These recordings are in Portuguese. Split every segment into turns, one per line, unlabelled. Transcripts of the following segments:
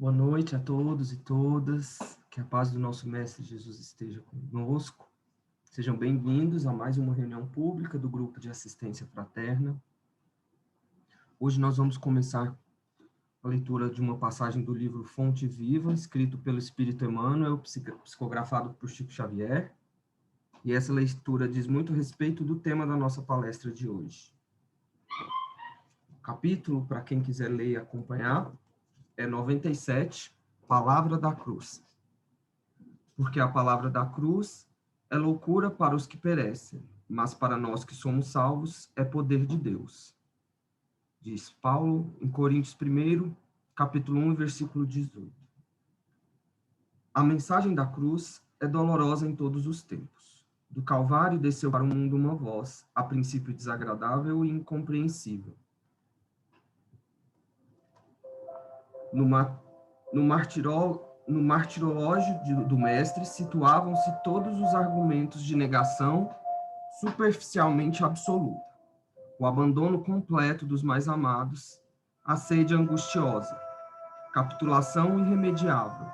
Boa noite a todos e todas, que a paz do nosso Mestre Jesus esteja conosco. Sejam bem-vindos a mais uma reunião pública do Grupo de Assistência Fraterna. Hoje nós vamos começar a leitura de uma passagem do livro Fonte Viva, escrito pelo Espírito Emmanuel, psicografado por Chico Xavier, e essa leitura diz muito respeito do tema da nossa palestra de hoje. O capítulo, para quem quiser ler e acompanhar, é 97, Palavra da Cruz. Porque a palavra da cruz é loucura para os que perecem, mas para nós que somos salvos é poder de Deus. Diz Paulo em Coríntios 1, capítulo 1, versículo 18. A mensagem da cruz é dolorosa em todos os tempos. Do Calvário desceu para o mundo uma voz, a princípio desagradável e incompreensível. No martirológio do Mestre situavam-se todos os argumentos de negação superficialmente absoluta, o abandono completo dos mais amados, a sede angustiosa, capitulação irremediável,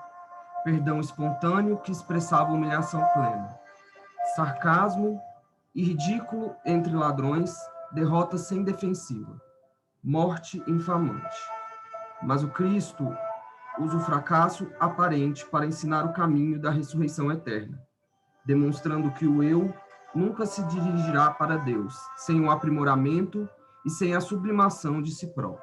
perdão espontâneo que expressava humilhação plena, sarcasmo e ridículo entre ladrões, derrota sem defensiva, morte infamante. Mas o Cristo usa o fracasso aparente para ensinar o caminho da ressurreição eterna, demonstrando que o eu nunca se dirigirá para Deus sem o aprimoramento e sem a sublimação de si próprio.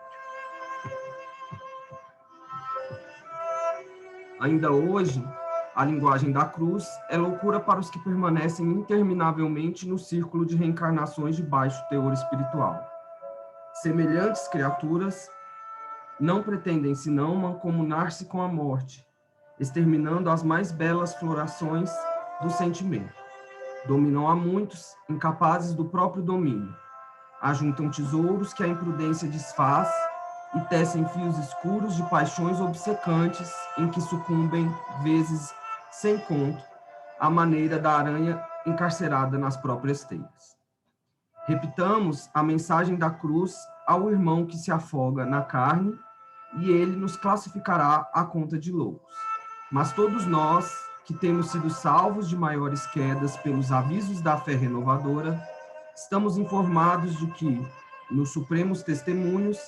Ainda hoje, a linguagem da cruz é loucura para os que permanecem interminavelmente no círculo de reencarnações de baixo teor espiritual. Semelhantes criaturas não pretendem senão mancomunar-se com a morte, exterminando as mais belas florações do sentimento. Dominam a muitos, incapazes do próprio domínio. Ajuntam tesouros que a imprudência desfaz e tecem fios escuros de paixões obcecantes em que sucumbem, vezes sem conto, à maneira da aranha encarcerada nas próprias teias. Repitamos a mensagem da cruz ao irmão que se afoga na carne e ele nos classificará à conta de loucos. Mas todos nós, que temos sido salvos de maiores quedas pelos avisos da fé renovadora, estamos informados de que, nos supremos testemunhos,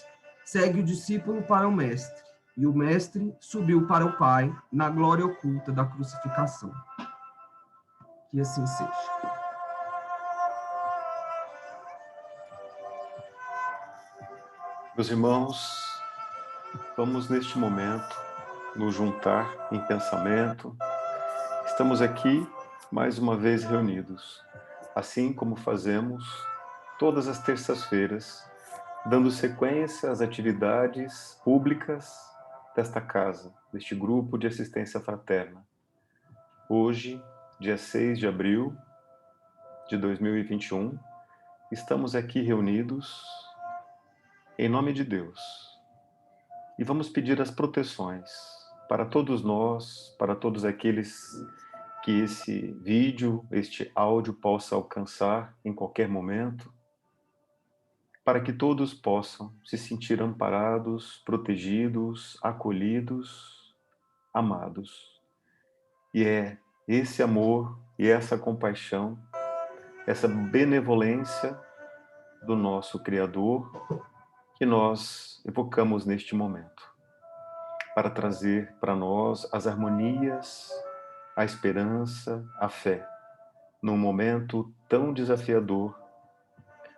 segue o discípulo para o Mestre, e o Mestre subiu para o Pai na glória oculta da crucificação. Que assim seja.
Meus irmãos, vamos neste momento nos juntar em pensamento. Estamos aqui mais uma vez reunidos, assim como fazemos todas as terças-feiras, dando sequência às atividades públicas desta casa, deste grupo de assistência fraterna. Hoje, dia 6 de abril de 2021, estamos aqui reunidos em nome de Deus. E vamos pedir as proteções para todos nós, para todos aqueles que esse vídeo, este áudio possa alcançar em qualquer momento, para que todos possam se sentir amparados, protegidos, acolhidos, amados. E é esse amor e essa compaixão, essa benevolência do nosso Criador que nós evocamos neste momento, para trazer para nós as harmonias, a esperança, a fé. Num momento tão desafiador,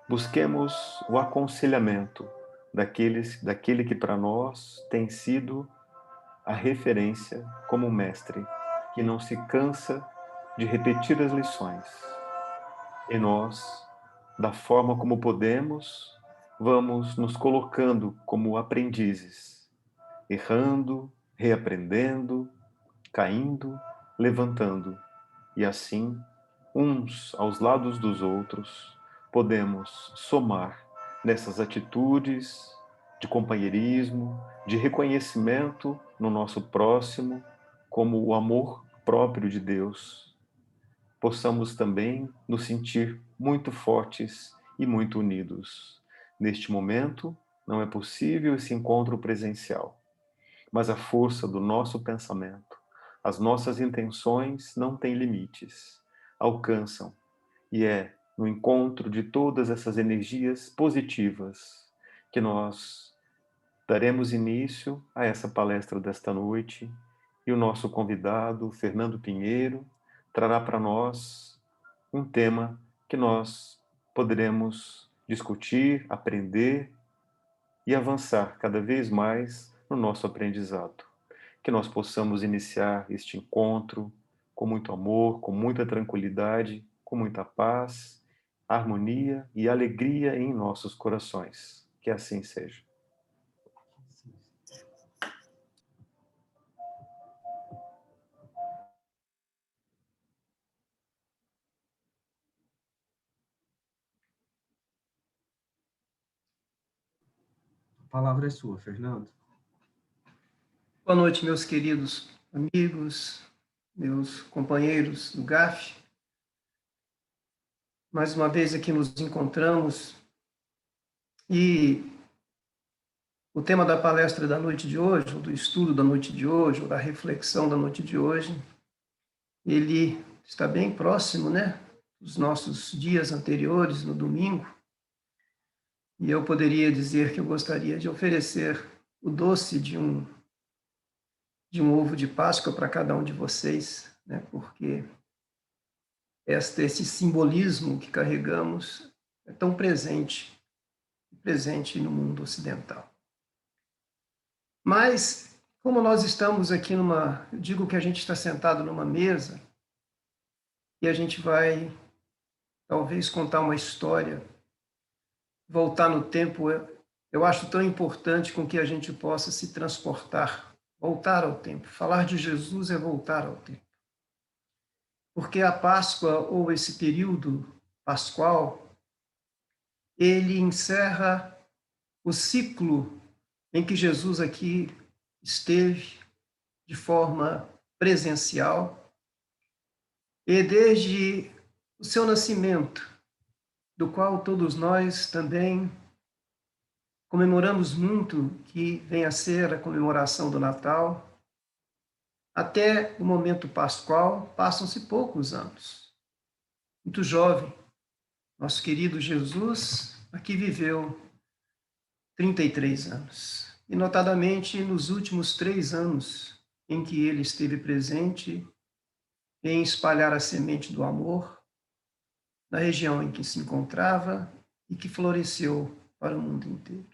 busquemos o aconselhamento daquele que para nós tem sido a referência como mestre, que não se cansa de repetir as lições. E nós, da forma como podemos, vamos nos colocando como aprendizes, errando, reaprendendo, caindo, levantando, e assim, uns aos lados dos outros, podemos somar nessas atitudes de companheirismo, de reconhecimento no nosso próximo, como o amor próprio de Deus. Possamos também nos sentir muito fortes e muito unidos. Neste momento, não é possível esse encontro presencial, mas a força do nosso pensamento. As nossas intenções não têm limites, alcançam, e é no encontro de todas essas energias positivas que nós daremos início a essa palestra desta noite, e o nosso convidado, Fernando Pinheiro, trará para nós um tema que nós poderemos discutir, aprender e avançar cada vez mais no nosso aprendizado. Que nós possamos iniciar este encontro com muito amor, com muita tranquilidade, com muita paz, harmonia e alegria em nossos corações. Que assim seja.
A palavra é sua, Fernando.
Boa noite, meus queridos amigos, meus companheiros do GAF. Mais uma vez aqui nos encontramos e o tema da palestra da noite de hoje, ou do estudo da noite de hoje, ou da reflexão da noite de hoje, ele está bem próximo, né, dos nossos dias anteriores, no domingo. E eu poderia dizer que eu gostaria de oferecer o doce de um ovo de Páscoa para cada um de vocês, né, porque esse simbolismo que carregamos é tão presente no mundo ocidental. Mas, como nós estamos aqui eu digo que a gente está sentado numa mesa e a gente vai, talvez, contar uma história, voltar no tempo, eu acho tão importante com que a gente possa se transportar, voltar ao tempo. Falar de Jesus é voltar ao tempo. Porque a Páscoa, ou esse período pascual, ele encerra o ciclo em que Jesus aqui esteve de forma presencial e desde o seu nascimento, do qual todos nós também comemoramos muito, que vem a ser a comemoração do Natal, até o momento pascual, passam-se poucos anos. Muito jovem, nosso querido Jesus aqui viveu 33 anos. E, notadamente, nos últimos 3 anos em que ele esteve presente em espalhar a semente do amor na região em que se encontrava e que floresceu para o mundo inteiro.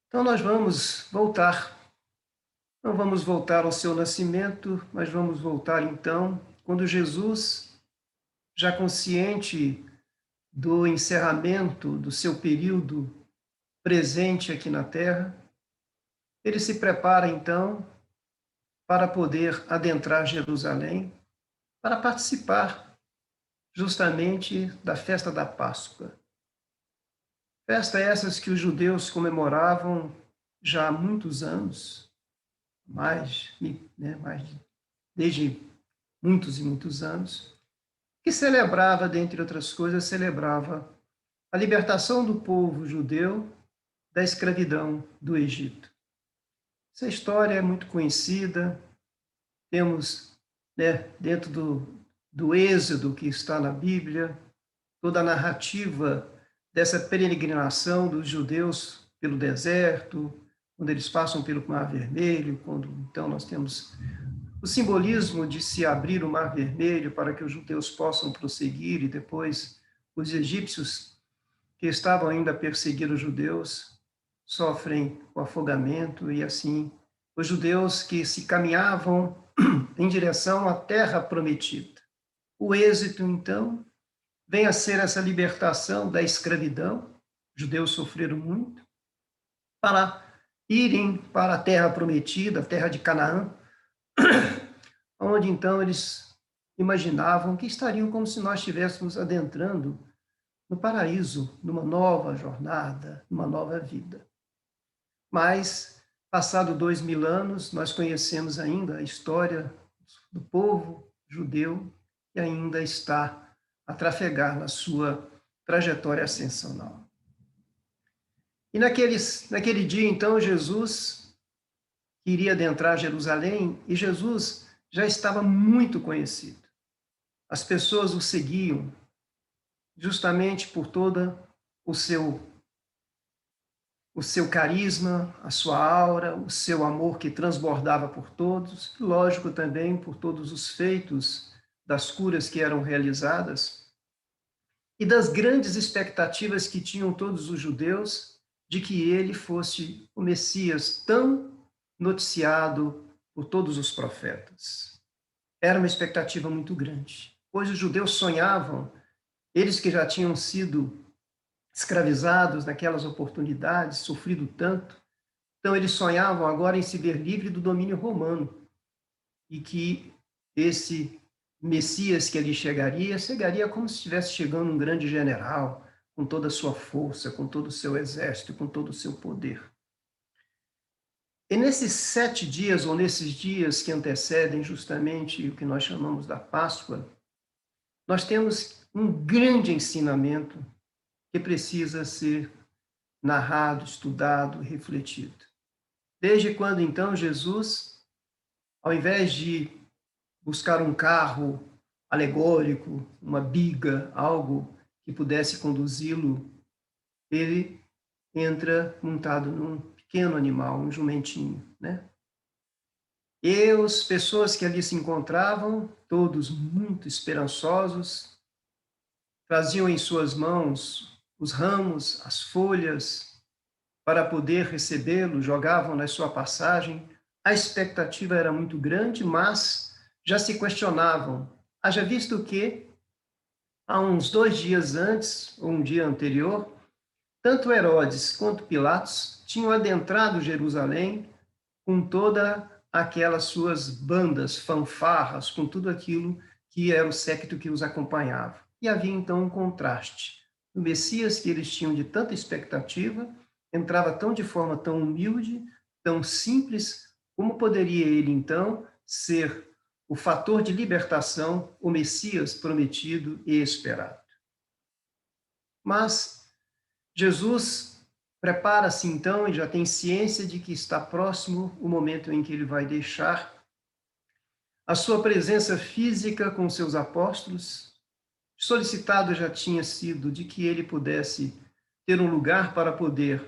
Então, nós vamos voltar. Não vamos voltar ao seu nascimento, mas vamos voltar, então, quando Jesus, já consciente do encerramento do seu período presente aqui na Terra, ele se prepara, então, para poder adentrar Jerusalém, para participar justamente da festa da Páscoa. Festa essas que os judeus comemoravam já há muitos anos, desde muitos e muitos anos, que celebrava, dentre outras coisas, celebrava a libertação do povo judeu da escravidão do Egito. Essa história é muito conhecida, temos, né, dentro do Êxodo que está na Bíblia, toda a narrativa dessa peregrinação dos judeus pelo deserto, quando eles passam pelo Mar Vermelho, quando então nós temos o simbolismo de se abrir o Mar Vermelho para que os judeus possam prosseguir e depois os egípcios que estavam ainda a perseguir os judeus sofrem o afogamento e assim os judeus que se caminhavam em direção à terra prometida. O êxito, então, vem a ser essa libertação da escravidão, os judeus sofreram muito, para irem para a terra prometida, a terra de Canaã, onde então eles imaginavam que estariam como se nós estivéssemos adentrando no paraíso, numa nova jornada, numa nova vida. Mas, passado 2000 anos, nós conhecemos ainda a história do povo judeu que ainda está a trafegar na sua trajetória ascensional. E naquele dia, então, Jesus que iria adentrar Jerusalém, e Jesus já estava muito conhecido. As pessoas o seguiam justamente por toda o seu carisma, a sua aura, o seu amor que transbordava por todos, lógico também por todos os feitos das curas que eram realizadas e das grandes expectativas que tinham todos os judeus de que ele fosse o Messias tão noticiado por todos os profetas. Era uma expectativa muito grande, pois os judeus sonhavam, eles que já tinham sido escravizados naquelas oportunidades, sofrido tanto, então eles sonhavam agora em se ver livre do domínio romano e que esse Messias que ali chegaria como se estivesse chegando um grande general, com toda a sua força, com todo o seu exército, com todo o seu poder. E nesses 7 dias, ou nesses dias que antecedem justamente o que nós chamamos da Páscoa, nós temos um grande ensinamento que precisa ser narrado, estudado, refletido. Desde quando, então, Jesus, ao invés de buscar um carro alegórico, uma biga, algo que pudesse conduzi-lo, ele entra montado num pequeno animal, um jumentinho, né? E as pessoas que ali se encontravam, todos muito esperançosos, traziam em suas mãos os ramos, as folhas, para poder recebê-lo, jogavam na sua passagem. A expectativa era muito grande, mas já se questionavam. Haja visto que, há uns 2 dias antes, ou um dia anterior, tanto Herodes quanto Pilatos tinham adentrado Jerusalém com toda aquelas suas bandas, fanfarras, com tudo aquilo que era o séquito que os acompanhava. E havia então um contraste. O Messias que eles tinham de tanta expectativa entrava de forma tão humilde, tão simples, como poderia ele então ser o fator de libertação, o Messias prometido e esperado. Mas Jesus prepara-se então e já tem ciência de que está próximo o momento em que ele vai deixar a sua presença física com seus apóstolos. Solicitado já tinha sido de que ele pudesse ter um lugar para poder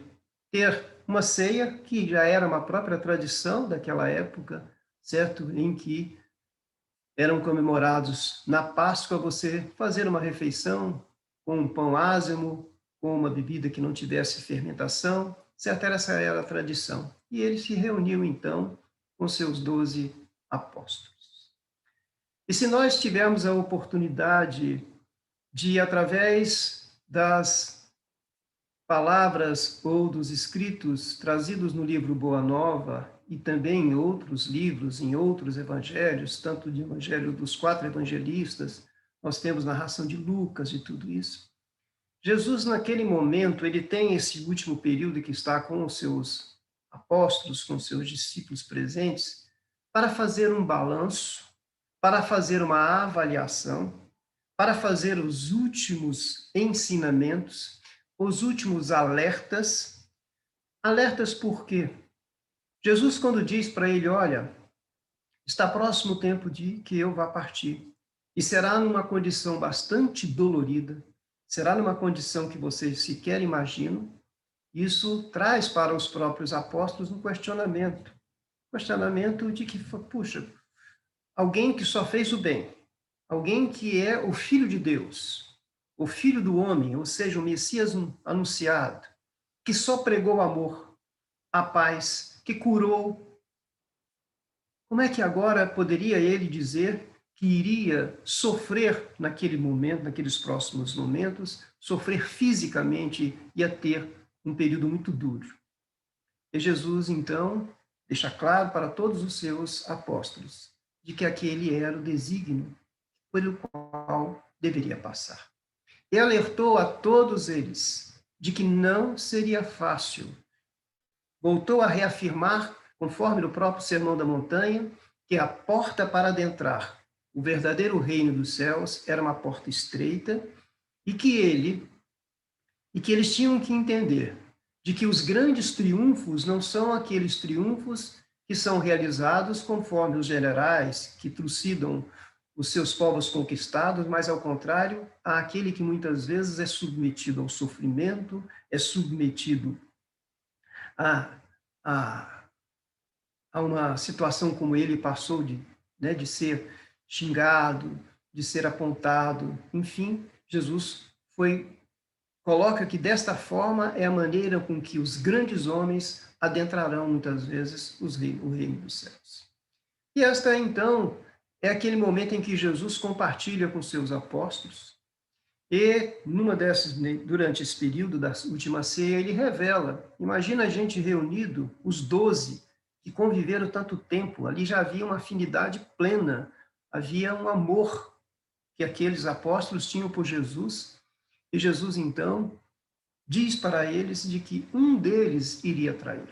ter uma ceia, que já era uma própria tradição daquela época, certo? Em que eram comemorados na Páscoa você fazer uma refeição com um pão ázimo, com uma bebida que não tivesse fermentação, certo? Essa era a tradição. E ele se reuniu, então, com seus 12 apóstolos. E se nós tivermos a oportunidade de, através das palavras ou dos escritos trazidos no livro Boa Nova e também em outros livros, em outros evangelhos, tanto de evangelho dos 4 evangelistas, nós temos narração de Lucas e tudo isso. Jesus, naquele momento, ele tem esse último período que está com os seus apóstolos, com os seus discípulos presentes, para fazer um balanço, para fazer uma avaliação, para fazer os últimos ensinamentos, os últimos alertas. Alertas por quê? Jesus, quando diz para ele, olha, está próximo o tempo de que eu vá partir, e será numa condição bastante dolorida, será numa condição que vocês sequer imaginam, isso traz para os próprios apóstolos um questionamento de que, puxa, alguém que só fez o bem, alguém que é o Filho de Deus, o Filho do homem, ou seja, o Messias anunciado, que só pregou amor, a paz, que curou. Como é que agora poderia ele dizer que iria sofrer naquele momento, naqueles próximos momentos, sofrer fisicamente, ia ter um período muito duro? E Jesus, então, deixa claro para todos os seus apóstolos de que aquele era o desígnio pelo qual deveria passar. E alertou a todos eles de que não seria fácil. Voltou a reafirmar, conforme no próprio Sermão da Montanha, que a porta para adentrar o verdadeiro reino dos céus era uma porta estreita e que eles tinham que entender de que os grandes triunfos não são aqueles triunfos que são realizados conforme os generais que trucidam os seus povos conquistados, mas, ao contrário, àquele que muitas vezes é submetido ao sofrimento, é submetido a, a, a uma situação como ele passou de ser xingado, de ser apontado, enfim, Jesus coloca que desta forma é a maneira com que os grandes homens adentrarão muitas vezes o reino dos céus. E esta, então, é aquele momento em que Jesus compartilha com seus apóstolos e, durante esse período da última ceia, ele revela. Imagina a gente reunido, os 12, que conviveram tanto tempo, ali já havia uma afinidade plena, havia um amor que aqueles apóstolos tinham por Jesus, e Jesus, então, diz para eles de que um deles iria traí-lo.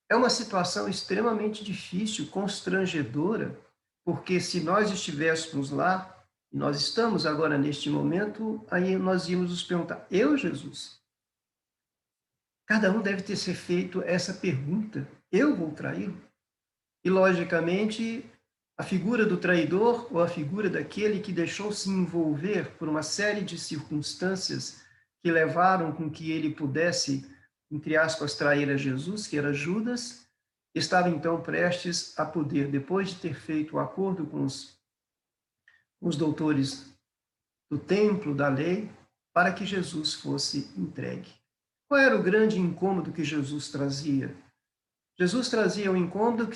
É uma situação extremamente difícil, constrangedora, porque se nós estivéssemos lá, e nós estamos agora neste momento, aí nós íamos nos perguntar, eu, Jesus? Cada um deve ter se feito essa pergunta, eu vou traí-lo? E, logicamente, a figura do traidor ou a figura daquele que deixou-se envolver por uma série de circunstâncias que levaram com que ele pudesse, entre aspas, trair a Jesus, que era Judas, estava então prestes a poder, depois de ter feito o acordo com os doutores do templo, da lei, para que Jesus fosse entregue. Qual era o grande incômodo que Jesus trazia? Jesus trazia o incômodo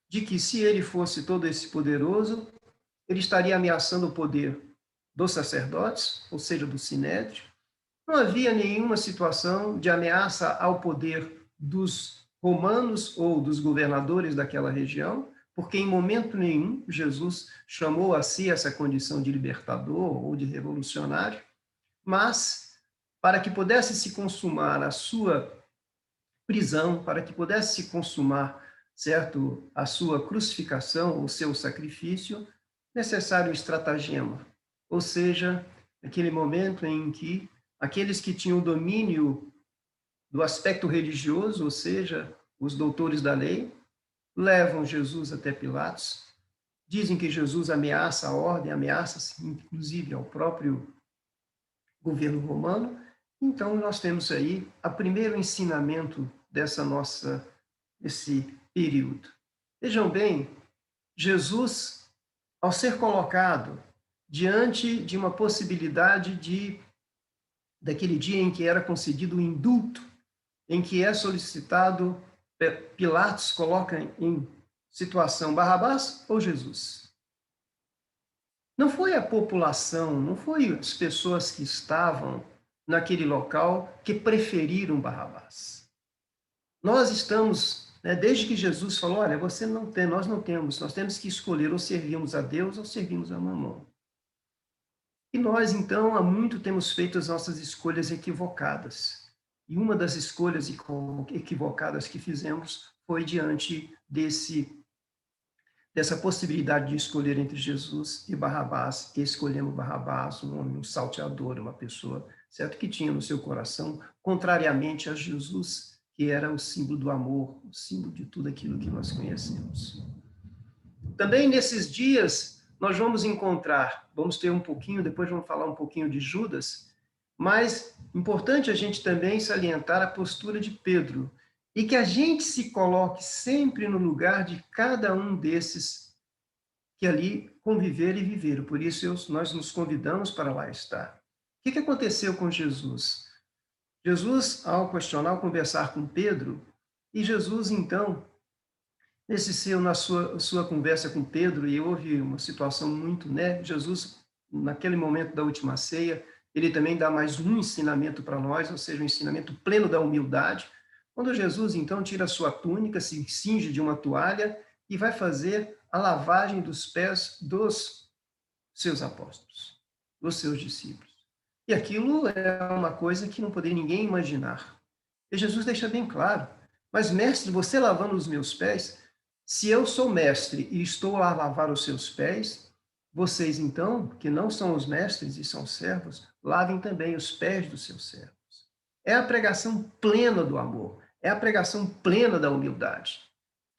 de que, se ele fosse todo esse poderoso, ele estaria ameaçando o poder dos sacerdotes, ou seja, do sinédrio. Não havia nenhuma situação de ameaça ao poder dos romanos ou dos governadores daquela região, porque em momento nenhum Jesus chamou a si essa condição de libertador ou de revolucionário, mas para que pudesse se consumar a sua prisão, para que pudesse se consumar, certo, a sua crucificação, o seu sacrifício, necessário um estratagema, ou seja, aquele momento em que aqueles que tinham domínio do aspecto religioso, ou seja, os doutores da lei, levam Jesus até Pilatos, dizem que Jesus ameaça a ordem, ameaça inclusive ao próprio governo romano. Então, nós temos aí o primeiro ensinamento desse período. Vejam bem, Jesus, ao ser colocado diante de uma possibilidade daquele dia em que era concedido o indulto, em que é solicitado, Pilatos coloca em situação Barrabás ou Jesus. Não foi a população, não foi as pessoas que estavam naquele local que preferiram Barrabás. Nós estamos, desde que Jesus falou, olha, você não tem, nós não temos, nós temos que escolher ou servimos a Deus ou servimos a Mamon. E nós, então, há muito temos feito as nossas escolhas equivocadas. E uma das escolhas equivocadas que fizemos foi diante dessa possibilidade de escolher entre Jesus e Barrabás, e escolhemos Barrabás, um homem, um salteador, uma pessoa, certo, que tinha no seu coração, contrariamente a Jesus, que era o símbolo do amor, o símbolo de tudo aquilo que nós conhecemos. Também nesses dias, nós vamos encontrar, vamos ter um pouquinho, depois vamos falar um pouquinho de Judas, mas importante a gente também salientar a postura de Pedro, e que a gente se coloque sempre no lugar de cada um desses que ali conviveram e viveram. Por isso, nós nos convidamos para lá estar. O que aconteceu com Jesus? Jesus, ao questionar, ao conversar com Pedro, e Jesus, então, na sua conversa com Pedro, e houve uma situação muito, Jesus, naquele momento da última ceia, ele também dá mais um ensinamento para nós, ou seja, um ensinamento pleno da humildade, quando Jesus, então, tira a sua túnica, se cinge de uma toalha e vai fazer a lavagem dos pés dos seus apóstolos, dos seus discípulos. E aquilo é uma coisa que não poderia ninguém imaginar. E Jesus deixa bem claro, mas, mestre, você lavando os meus pés, se eu sou mestre e estou a lavar os seus pés, vocês, então, que não são os mestres e são servos, lavem também os pés dos seus servos. É a pregação plena do amor, é a pregação plena da humildade.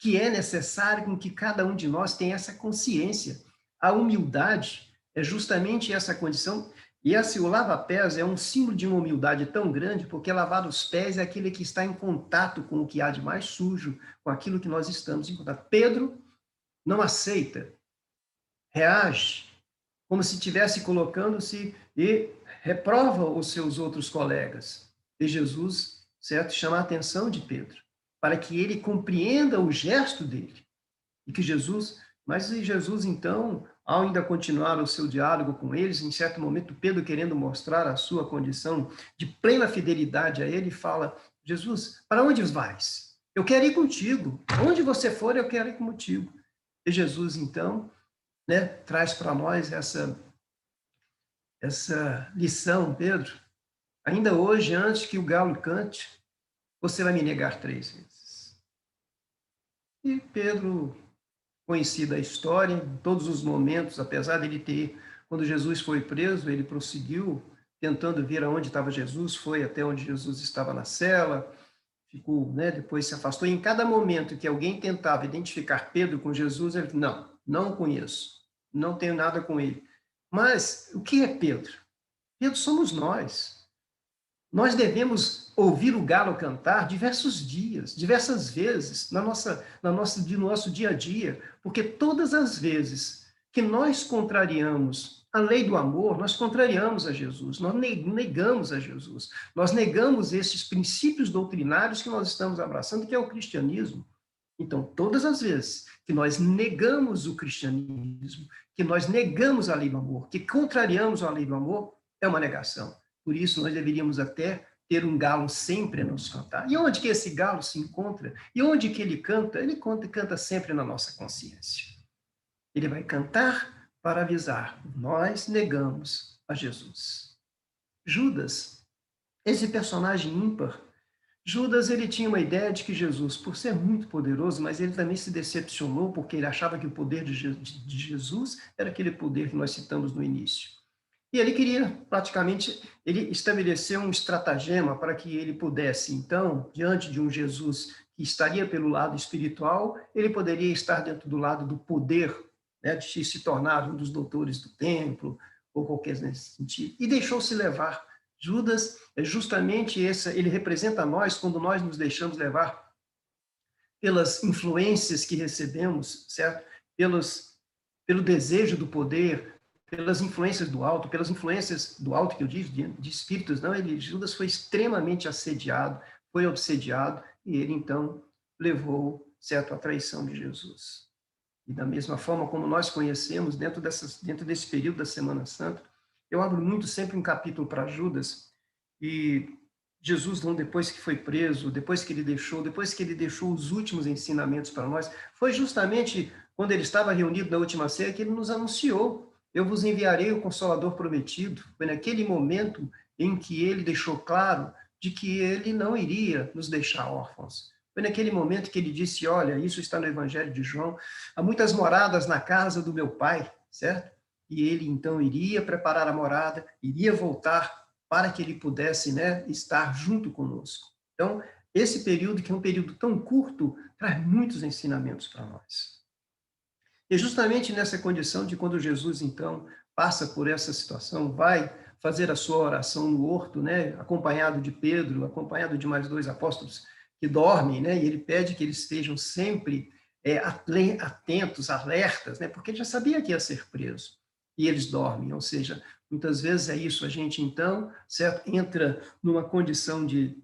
que é necessário com que cada um de nós tenha essa consciência. A humildade é justamente essa condição. E o lava-pés é um símbolo de uma humildade tão grande, porque lavar os pés é aquele que está em contato com o que há de mais sujo, com aquilo que nós estamos em contato. Pedro não aceita, reage, como se estivesse colocando-se e reprova os seus outros colegas. E Jesus, certo, chama a atenção de Pedro, para que ele compreenda o gesto dele. E que Jesus, mas Jesus então, ao ainda continuar o seu diálogo com eles, em certo momento, Pedro, querendo mostrar a sua condição de plena fidelidade a ele, fala: Jesus, para onde vais? Eu quero ir contigo. Onde você for, eu quero ir contigo. E Jesus, então, né, traz para nós essa lição, Pedro. Ainda hoje, antes que o galo cante, você vai me negar 3 vezes. E Pedro, conhecida a história, em todos os momentos, apesar dele ter, quando Jesus foi preso, ele prosseguiu tentando ver aonde estava Jesus, foi até onde Jesus estava na cela, ficou, né, depois se afastou. E em cada momento que alguém tentava identificar Pedro com Jesus, ele não, não conheço, não tenho nada com ele. Mas o que é Pedro? Pedro somos nós. Nós devemos ouvir o galo cantar diversos dias, diversas vezes, no nosso dia a dia, porque todas as vezes que nós contrariamos a lei do amor, nós contrariamos a Jesus, nós negamos a Jesus, nós negamos esses princípios doutrinários que nós estamos abraçando, que é o cristianismo. Então, todas as vezes que nós negamos o cristianismo, que nós negamos a lei do amor, que contrariamos a lei do amor, é uma negação. Por isso, nós deveríamos até ter um galo sempre a nos cantar. E onde que esse galo se encontra? E onde que ele canta? Ele canta sempre na nossa consciência. Ele vai cantar para avisar: nós negamos a Jesus. Judas, esse personagem ímpar, Judas, ele tinha uma ideia de que Jesus, por ser muito poderoso, mas ele também se decepcionou porque ele achava que o poder de Jesus era aquele poder que nós citamos no início. E ele queria, praticamente, ele estabeleceu um estratagema para que ele pudesse, então, diante de um Jesus que estaria pelo lado espiritual, ele poderia estar dentro do lado do poder, né, de se tornar um dos doutores do templo, ou qualquer nesse sentido, e deixou-se levar. Judas é justamente ele representa nós quando nós nos deixamos levar pelas influências que recebemos, certo? Pelo desejo do poder, pelas influências do alto que eu digo, de espíritos, não, Judas foi extremamente assediado, foi obsediado, e ele, então, levou, certo, a traição de Jesus. E da mesma forma como nós conhecemos, dentro desse período da Semana Santa, eu abro muito sempre um capítulo para Judas, e Jesus, depois que foi preso, depois que ele deixou os últimos ensinamentos para nós, foi justamente quando ele estava reunido na última ceia que ele nos anunciou: eu vos enviarei o Consolador prometido. Foi naquele momento em que ele deixou claro de que ele não iria nos deixar órfãos. Foi naquele momento que ele disse: olha, isso está no Evangelho de João, há muitas moradas na casa do meu Pai, certo? E ele, então, iria preparar a morada, iria voltar para que ele pudesse, né, estar junto conosco. Então, esse período, que é um período tão curto, traz muitos ensinamentos para nós. E justamente nessa condição de quando Jesus, então, passa por essa situação, vai fazer a sua oração no horto, né, acompanhado de Pedro, acompanhado de mais 2 apóstolos que dormem, né, e ele pede que eles estejam sempre atentos, alertas, né, porque ele já sabia que ia ser preso. E eles dormem, ou seja, muitas vezes é isso, a gente, então, certo, entra numa condição de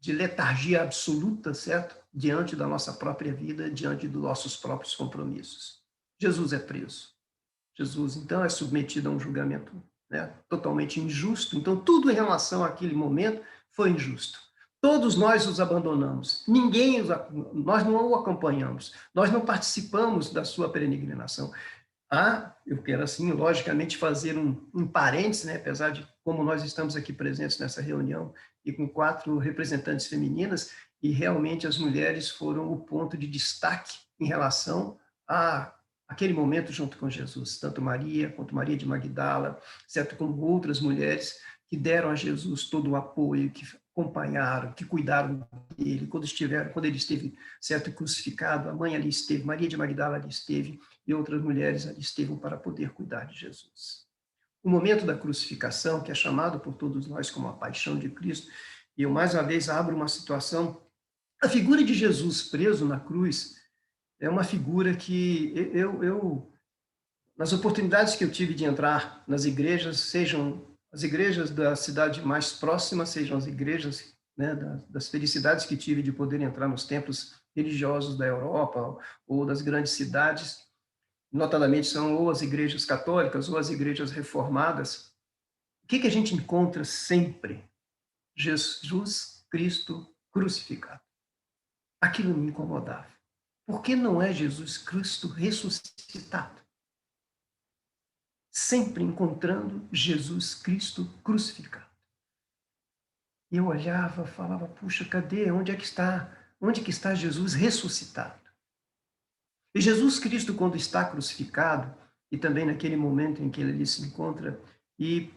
letargia absoluta, certo? Diante da nossa própria vida, diante dos nossos próprios compromissos. Jesus é preso. Jesus, então, é submetido a um julgamento, né, totalmente injusto. Então, tudo em relação àquele momento foi injusto. Todos nós os abandonamos. Nós não o acompanhamos. Nós não participamos da sua peregrinação. Eu quero, assim, logicamente, fazer um parênteses, né, apesar de como nós estamos aqui presentes nessa reunião e com 4 representantes femininas, e realmente as mulheres foram o ponto de destaque em relação a aquele momento junto com Jesus, tanto Maria quanto Maria de Magdala, certo, como outras mulheres que deram a Jesus todo o apoio, que acompanharam, que cuidaram dele, quando ele esteve, certo, crucificado, a mãe ali esteve, Maria de Magdala ali esteve, e outras mulheres ali estiveram para poder cuidar de Jesus. O momento da crucificação, que é chamado por todos nós como a paixão de Cristo, e eu mais uma vez abro uma situação, a figura de Jesus preso na cruz é uma figura que nas oportunidades que eu tive de entrar nas igrejas, sejam as igrejas da cidade mais próxima, sejam as igrejas, né, das felicidades que tive de poder entrar nos templos religiosos da Europa ou das grandes cidades, notadamente são ou as igrejas católicas ou as igrejas reformadas. O que a gente encontra sempre? Jesus Cristo crucificado. Aquilo me incomodava. Por que não é Jesus Cristo ressuscitado? Sempre encontrando Jesus Cristo crucificado. E eu olhava, falava, puxa, cadê? Onde é que está? Onde que está Jesus ressuscitado? E Jesus Cristo, quando está crucificado, e também naquele momento em que ele ali se encontra, e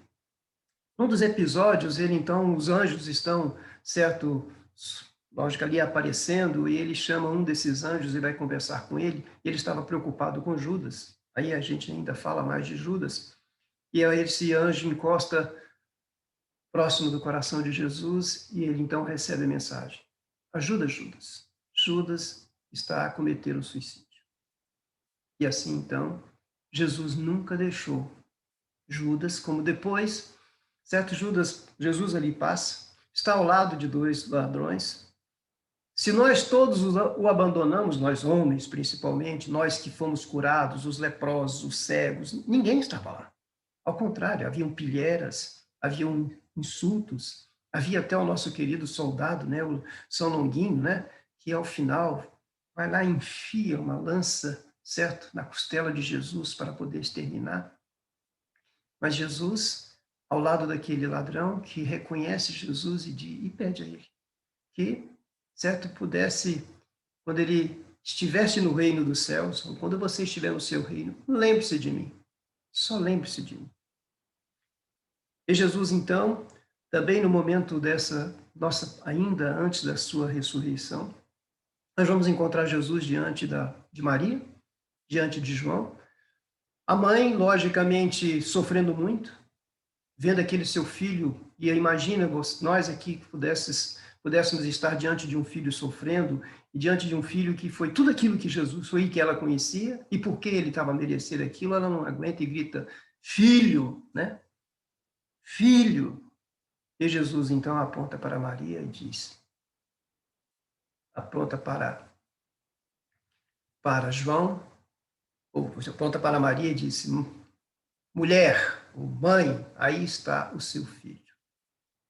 num dos episódios, ele então, os anjos estão, certo, lógico, ali aparecendo, e ele chama um desses anjos e vai conversar com ele, e ele estava preocupado com Judas. Aí a gente ainda fala mais de Judas, e aí esse anjo encosta próximo do coração de Jesus, e ele então recebe a mensagem: ajuda Judas. Judas está a cometer o suicídio. E assim então, Jesus nunca deixou Judas, como depois, certo, Jesus ali passa, está ao lado de dois ladrões. Se nós todos o abandonamos, nós homens principalmente, nós que fomos curados, os leprosos, os cegos, ninguém estava lá. Ao contrário, haviam pilheiras, haviam insultos, havia até o nosso querido soldado, né, o São Longuinho, né, que ao final vai lá e enfia uma lança, certo, na costela de Jesus para poder exterminar. Mas Jesus, ao lado daquele ladrão que reconhece Jesus e pede a ele que, certo, pudesse, quando ele estivesse no reino dos céus, ou quando você estiver no seu reino, lembre-se de mim, só lembre-se de mim. E Jesus, então, também no momento dessa, ainda antes da sua ressurreição, nós vamos encontrar Jesus diante de Maria, diante de João. A mãe, logicamente, sofrendo muito, vendo aquele seu filho, e imagina nós aqui que pudéssemos estar diante de um filho sofrendo, e diante de um filho que foi tudo aquilo que Jesus foi, que ela conhecia, e porque ele estava a merecer aquilo, ela não aguenta e grita, filho, né? Filho. E Jesus, então, aponta para Maria e diz, aponta para João, ou aponta para Maria e diz, mulher, ou mãe, aí está o seu filho.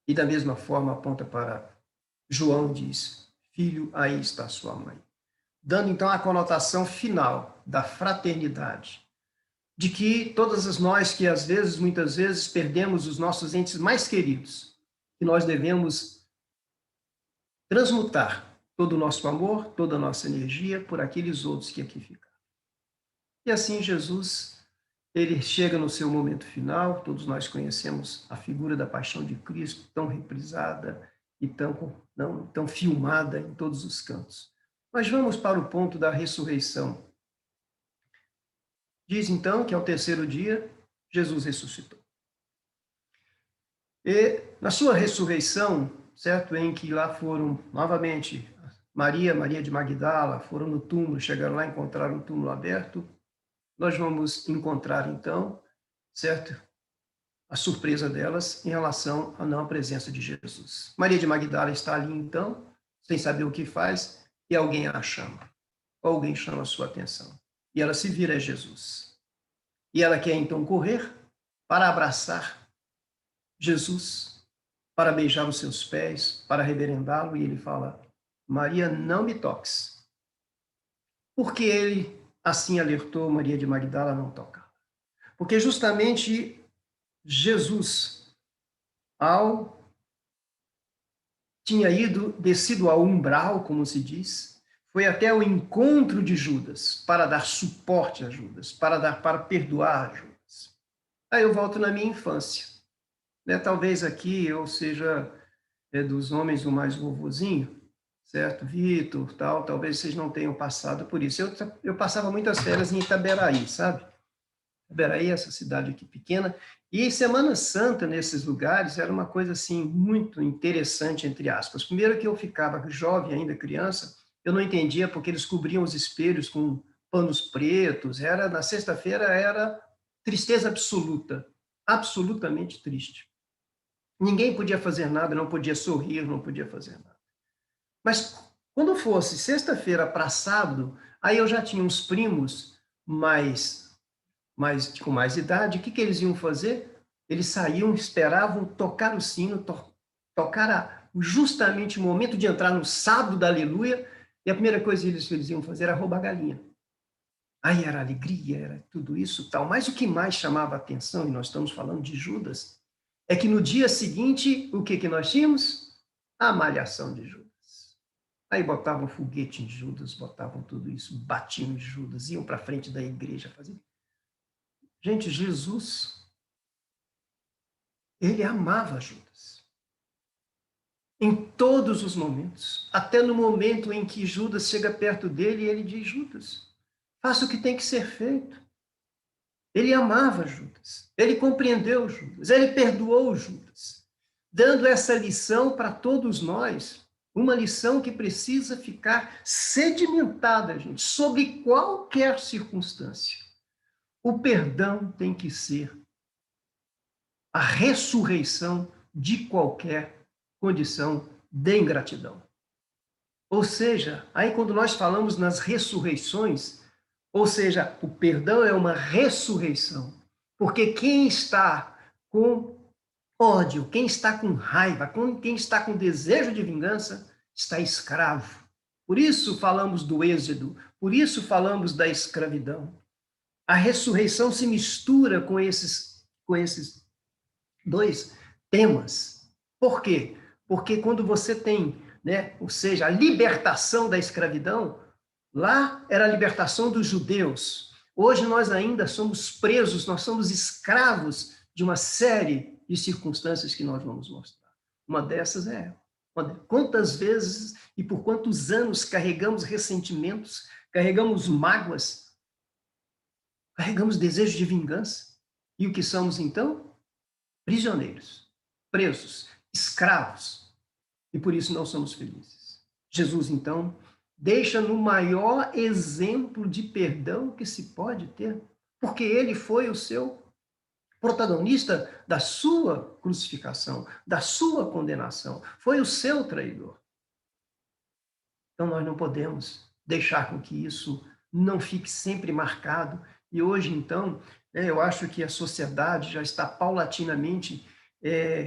E da mesma forma aponta para João e diz, filho, aí está sua mãe. Dando então a conotação final da fraternidade, de que todas nós que às vezes, muitas vezes, perdemos os nossos entes mais queridos, que nós devemos transmutar todo o nosso amor, toda a nossa energia por aqueles outros que aqui ficaram. E assim Jesus, ele chega no seu momento final, todos nós conhecemos a figura da paixão de Cristo, tão reprisada e tão filmada em todos os cantos. Mas vamos para o ponto da ressurreição. Diz então que ao terceiro dia, Jesus ressuscitou. E na sua ressurreição, certo, em que lá foram novamente Maria de Magdala, foram no túmulo, chegaram lá, encontraram o túmulo aberto, nós vamos encontrar então, certo, a surpresa delas em relação à não presença de Jesus. Maria de Magdala está ali então, sem saber o que faz, e alguém a chama. Alguém chama a sua atenção. E ela se vira a Jesus. E ela quer então correr para abraçar Jesus, para beijar os seus pés, para reverendá-lo, e ele fala, Maria, não me toques. Porque ele assim alertou Maria de Magdala a não tocar. Porque justamente Jesus, tinha descido ao umbral, como se diz, foi até o encontro de Judas, para dar suporte a Judas, para perdoar a Judas. Aí eu volto na minha infância. Né? Talvez aqui eu seja dos homens o mais vovozinho, certo? Vitor, tal, talvez vocês não tenham passado por isso. Eu passava muitas férias em Itaberaí, sabe? Itaberaí, essa cidade aqui pequena, e Semana Santa nesses lugares era uma coisa assim muito interessante, entre aspas. Primeiro que eu ficava jovem ainda, criança, eu não entendia porque eles cobriam os espelhos com panos pretos, era na sexta-feira era tristeza absoluta, absolutamente triste. Ninguém podia fazer nada, não podia sorrir, não podia fazer nada. Mas quando fosse sexta-feira para sábado, aí eu já tinha uns primos com mais idade, o que eles iam fazer? Eles saíam, esperavam tocar o sino, tocar justamente o momento de entrar no sábado da aleluia, e a primeira coisa que eles iam fazer era roubar galinha. Aí era alegria, era tudo isso tal. Mas o que mais chamava a atenção, e nós estamos falando de Judas, é que no dia seguinte, o que nós tínhamos? A malhação de Judas. Aí botavam foguete em Judas, botavam tudo isso, batiam em Judas, iam para frente da igreja fazer. Gente, Jesus, ele amava Judas. Em todos os momentos. Até no momento em que Judas chega perto dele e ele diz, Judas, faça o que tem que ser feito. Ele amava Judas. Ele compreendeu Judas. Ele perdoou Judas. Dando essa lição para todos nós. Uma lição que precisa ficar sedimentada, gente, sobre qualquer circunstância. O perdão tem que ser a ressurreição de qualquer condição de ingratidão. Ou seja, aí quando nós falamos nas ressurreições, ou seja, o perdão é uma ressurreição, porque quem está com ódio, quem está com raiva, quem está com desejo de vingança, está escravo. Por isso falamos do êxodo, por isso falamos da escravidão. A ressurreição se mistura com esses dois temas. Por quê? Porque quando você tem, né, ou seja, a libertação da escravidão, lá era a libertação dos judeus. Hoje nós ainda somos presos, nós somos escravos de uma série de circunstâncias que nós vamos mostrar. Uma dessas é quantas vezes e por quantos anos carregamos ressentimentos, carregamos mágoas, carregamos desejo de vingança. E o que somos então? Prisioneiros, presos, escravos, e por isso não somos felizes. Jesus, então, deixa no maior exemplo de perdão que se pode ter, porque ele foi o seu protagonista da sua crucificação, da sua condenação, foi o seu traidor. Então nós não podemos deixar com que isso não fique sempre marcado, e hoje, então, eu acho que a sociedade já está paulatinamente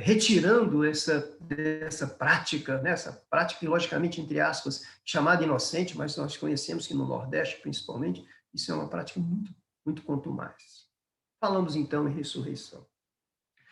retirando essa prática, né? Essa prática, logicamente, entre aspas, chamada inocente, mas nós conhecemos que no Nordeste, principalmente, isso é uma prática muito, muito contumaz. Falamos, então, em ressurreição.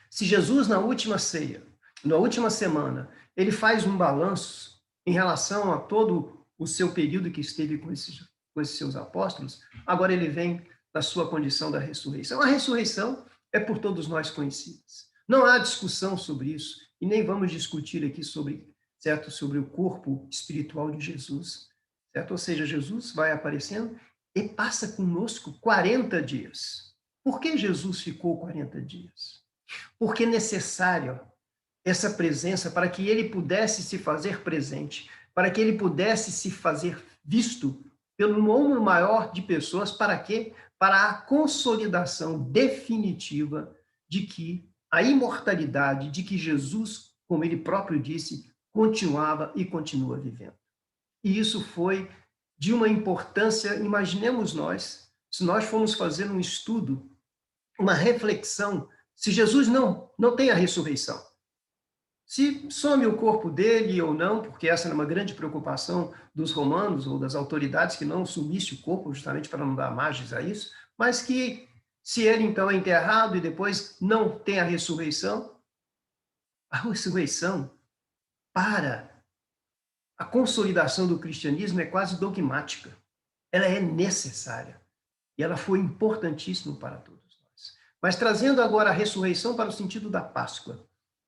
Se Jesus, na última ceia, na última semana, ele faz um balanço em relação a todo o seu período que esteve com esses seus apóstolos, agora ele vem da sua condição da ressurreição. A ressurreição é por todos nós conhecida. Não há discussão sobre isso, e nem vamos discutir aqui sobre o corpo espiritual de Jesus, certo? Ou seja, Jesus vai aparecendo e passa conosco 40 dias. Por que Jesus ficou 40 dias? Porque é necessário essa presença para que ele pudesse se fazer presente, para que ele pudesse se fazer visto pelo número maior de pessoas. Para quê? Para a consolidação definitiva de que a imortalidade, de que Jesus, como ele próprio disse, continuava e continua vivendo. E isso foi de uma importância, imaginemos nós, se nós formos fazer um estudo, uma reflexão, se Jesus não tem a ressurreição, se some o corpo dele ou não, porque essa era uma grande preocupação dos romanos ou das autoridades, que não sumisse o corpo, justamente para não dar margens a isso, mas que se ele então é enterrado e depois não tem a ressurreição para a consolidação do cristianismo é quase dogmática. Ela é necessária e ela foi importantíssima para todos nós. Mas trazendo agora a ressurreição para o sentido da Páscoa.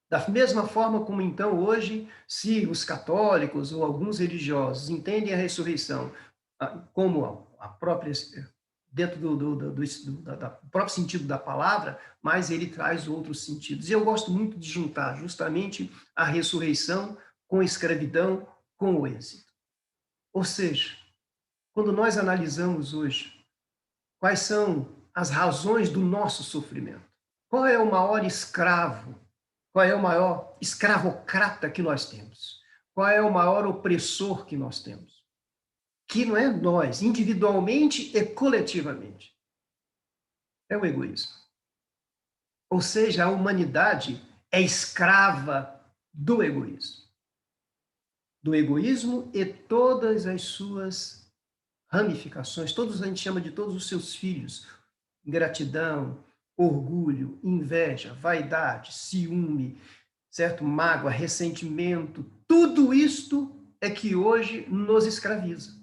Da mesma forma como, então, hoje, se os católicos ou alguns religiosos entendem a ressurreição como a própria, dentro do próprio sentido da palavra, mas ele traz outros sentidos. E eu gosto muito de juntar justamente a ressurreição com a escravidão, com o êxito. Ou seja, quando nós analisamos hoje quais são as razões do nosso sofrimento, qual é o maior escravo, qual é o maior escravocrata que nós temos, qual é o maior opressor que nós temos, que não é nós, individualmente e coletivamente, é o egoísmo. Ou seja, a humanidade é escrava do egoísmo. Do egoísmo e todas as suas ramificações, todos a gente chama de todos os seus filhos: ingratidão, orgulho, inveja, vaidade, ciúme, certo? Mágoa, ressentimento, tudo isto é que hoje nos escraviza.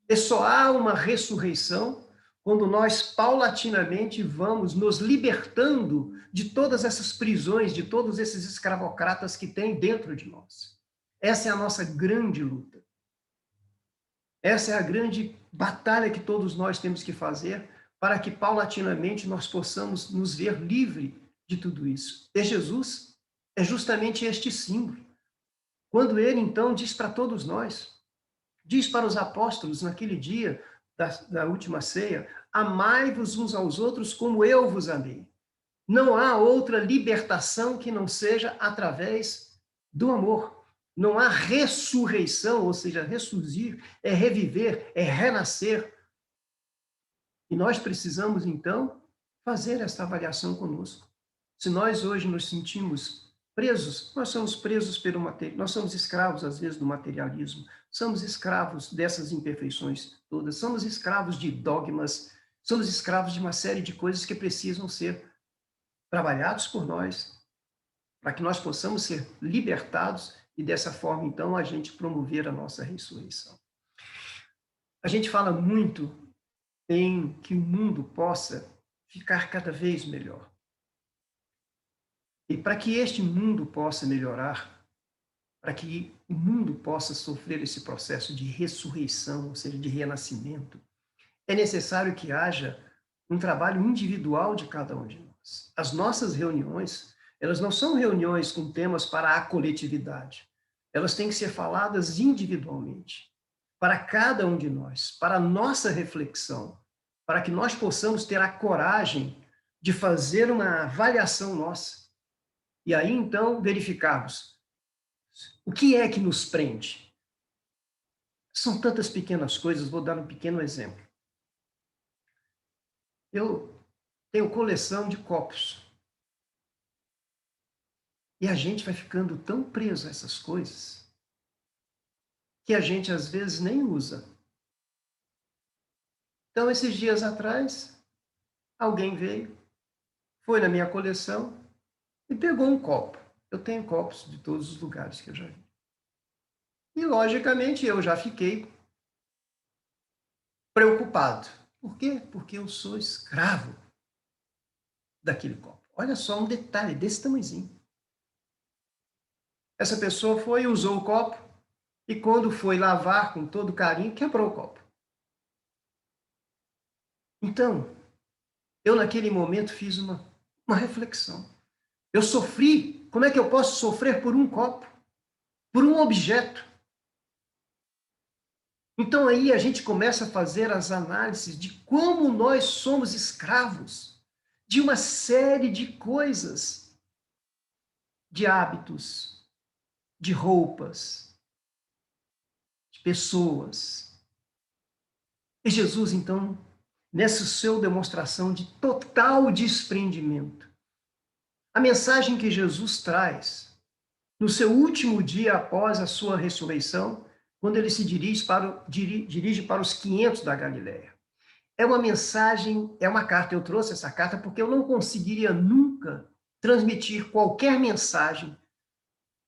E só há uma ressurreição quando nós paulatinamente vamos nos libertando de todas essas prisões, de todos esses escravocratas que tem dentro de nós. Essa é a nossa grande luta. Essa é a grande batalha que todos nós temos que fazer para que paulatinamente nós possamos nos ver livre de tudo isso. E Jesus é justamente este símbolo. Quando ele, então, diz para todos nós, diz para os apóstolos naquele dia da última ceia: amai-vos uns aos outros como eu vos amei. Não há outra libertação que não seja através do amor. Não há ressurreição, ou seja, ressurgir é reviver, é renascer. E nós precisamos, então, fazer esta avaliação conosco. Se nós hoje nos sentimos presos, nós somos presos pelo material, nós somos escravos, às vezes, do materialismo, somos escravos dessas imperfeições todas, somos escravos de dogmas, somos escravos de uma série de coisas que precisam ser trabalhados por nós, para que nós possamos ser libertados e, dessa forma, então, a gente promover a nossa ressurreição. A gente fala muito em que o mundo possa ficar cada vez melhor. E para que este mundo possa melhorar, para que o mundo possa sofrer esse processo de ressurreição, ou seja, de renascimento, é necessário que haja um trabalho individual de cada um de nós. As nossas reuniões, elas não são reuniões com temas para a coletividade. Elas têm que ser faladas individualmente, para cada um de nós, para a nossa reflexão, para que nós possamos ter a coragem de fazer uma avaliação nossa. E aí, então, verificarmos o que é que nos prende. São tantas pequenas coisas, vou dar um pequeno exemplo. Eu tenho coleção de copos. E a gente vai ficando tão preso a essas coisas que a gente, às vezes, nem usa. Então, esses dias atrás, alguém veio, foi na minha coleção e pegou um copo. Eu tenho copos de todos os lugares que eu já vi. E, logicamente, eu já fiquei preocupado. Por quê? Porque eu sou escravo daquele copo. Olha só um detalhe desse tamanhozinho. Essa pessoa foi e usou o copo e, quando foi lavar com todo carinho, quebrou o copo. Então, eu naquele momento fiz uma reflexão. Eu sofri. Como é que eu posso sofrer por um copo? Por um objeto? Então aí a gente começa a fazer as análises de como nós somos escravos de uma série de coisas, de hábitos, de roupas, de pessoas. E Jesus, então, nessa sua demonstração de total desprendimento, a mensagem que Jesus traz no seu último dia após a sua ressurreição, quando ele se dirige para os 500 da Galileia. É uma mensagem, é uma carta. Eu trouxe essa carta porque eu não conseguiria nunca transmitir qualquer mensagem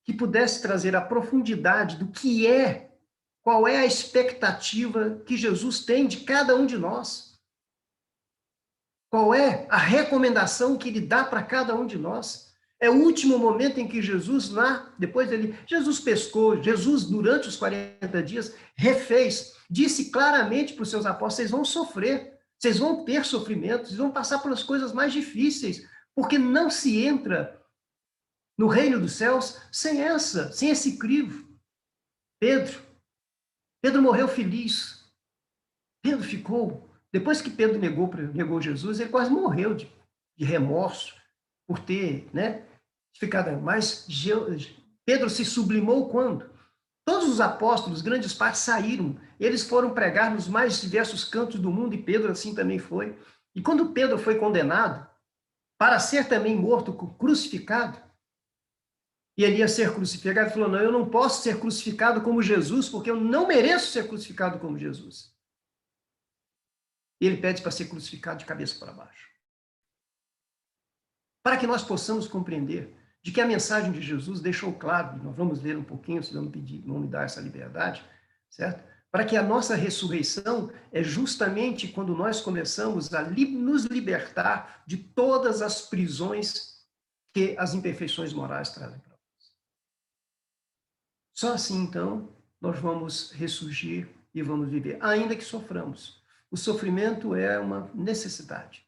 que pudesse trazer a profundidade do que é, qual é a expectativa que Jesus tem de cada um de nós. Qual é a recomendação que ele dá para cada um de nós. É o último momento em que Jesus, Jesus pescou, Jesus, durante os 40 dias, refez, disse claramente para os seus apóstolos: vocês vão sofrer, vocês vão ter sofrimentos, vocês vão passar pelas coisas mais difíceis, porque não se entra no reino dos céus sem esse crivo. Pedro morreu feliz. Pedro ficou, depois que Pedro negou Jesus, ele quase morreu de remorso por ter, ficado. Mas Pedro se sublimou quando? Todos os apóstolos, grandes partes, saíram. Eles foram pregar nos mais diversos cantos do mundo, e Pedro assim também foi. E quando Pedro foi condenado para ser também morto, crucificado, e ele ia ser crucificado, ele falou: não, eu não posso ser crucificado como Jesus, porque eu não mereço ser crucificado como Jesus. E ele pede para ser crucificado de cabeça para baixo. Para que nós possamos compreender de que a mensagem de Jesus deixou claro, nós vamos ler um pouquinho, se não me dar essa liberdade, certo? Para que a nossa ressurreição é justamente quando nós começamos a nos libertar de todas as prisões que as imperfeições morais trazem para nós. Só assim, então, nós vamos ressurgir e vamos viver, ainda que soframos. O sofrimento é uma necessidade.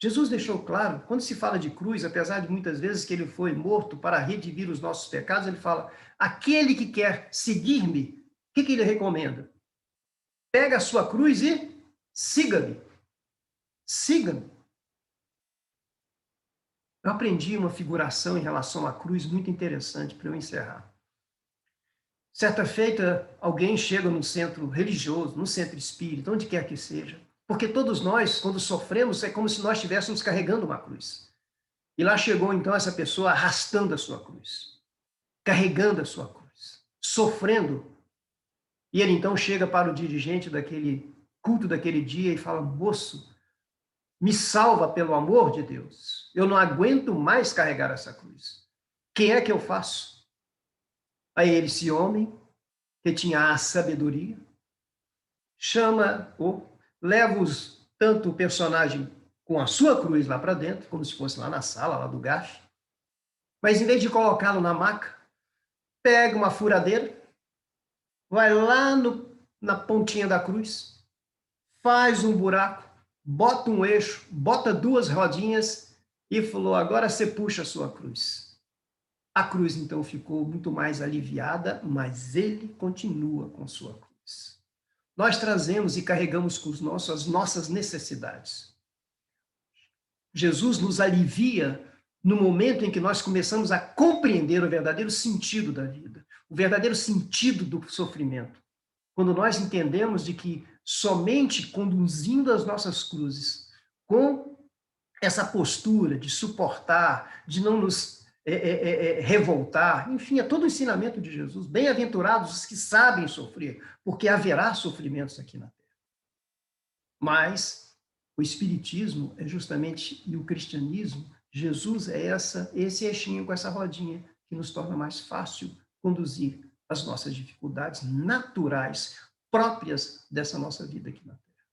Jesus deixou claro, quando se fala de cruz, apesar de muitas vezes que ele foi morto para redimir os nossos pecados, ele fala: aquele que quer seguir-me, o que ele recomenda? Pega a sua cruz e siga-me. Siga-me. Eu aprendi uma figuração em relação à cruz muito interessante para eu encerrar. Certa feita, alguém chega num centro religioso, num centro espírita, onde quer que seja, porque todos nós, quando sofremos, é como se nós estivéssemos carregando uma cruz. E lá chegou, então, essa pessoa arrastando a sua cruz, carregando a sua cruz, sofrendo. E ele, então, chega para o dirigente daquele culto daquele dia e fala: moço, me salva pelo amor de Deus. Eu não aguento mais carregar essa cruz. O que é que eu faço? Aí ele, esse homem, que tinha a sabedoria, leva tanto o personagem com a sua cruz lá para dentro, como se fosse lá na sala, lá do gafe, mas em vez de colocá-lo na maca, pega uma furadeira, vai lá na pontinha da cruz, faz um buraco, bota um eixo, bota duas rodinhas e falou: agora você puxa a sua cruz. A cruz, então, ficou muito mais aliviada, mas ele continua com sua cruz. Nós trazemos e carregamos com as nossas necessidades. Jesus nos alivia no momento em que nós começamos a compreender o verdadeiro sentido da vida, o verdadeiro sentido do sofrimento. Quando nós entendemos de que somente conduzindo as nossas cruzes, com essa postura de suportar, de não nos revoltar, enfim, é todo o ensinamento de Jesus. Bem-aventurados os que sabem sofrer, porque haverá sofrimentos aqui na Terra. Mas o Espiritismo é justamente, e o cristianismo, Jesus é esse eixinho com essa rodinha que nos torna mais fácil conduzir as nossas dificuldades naturais, próprias dessa nossa vida aqui na Terra.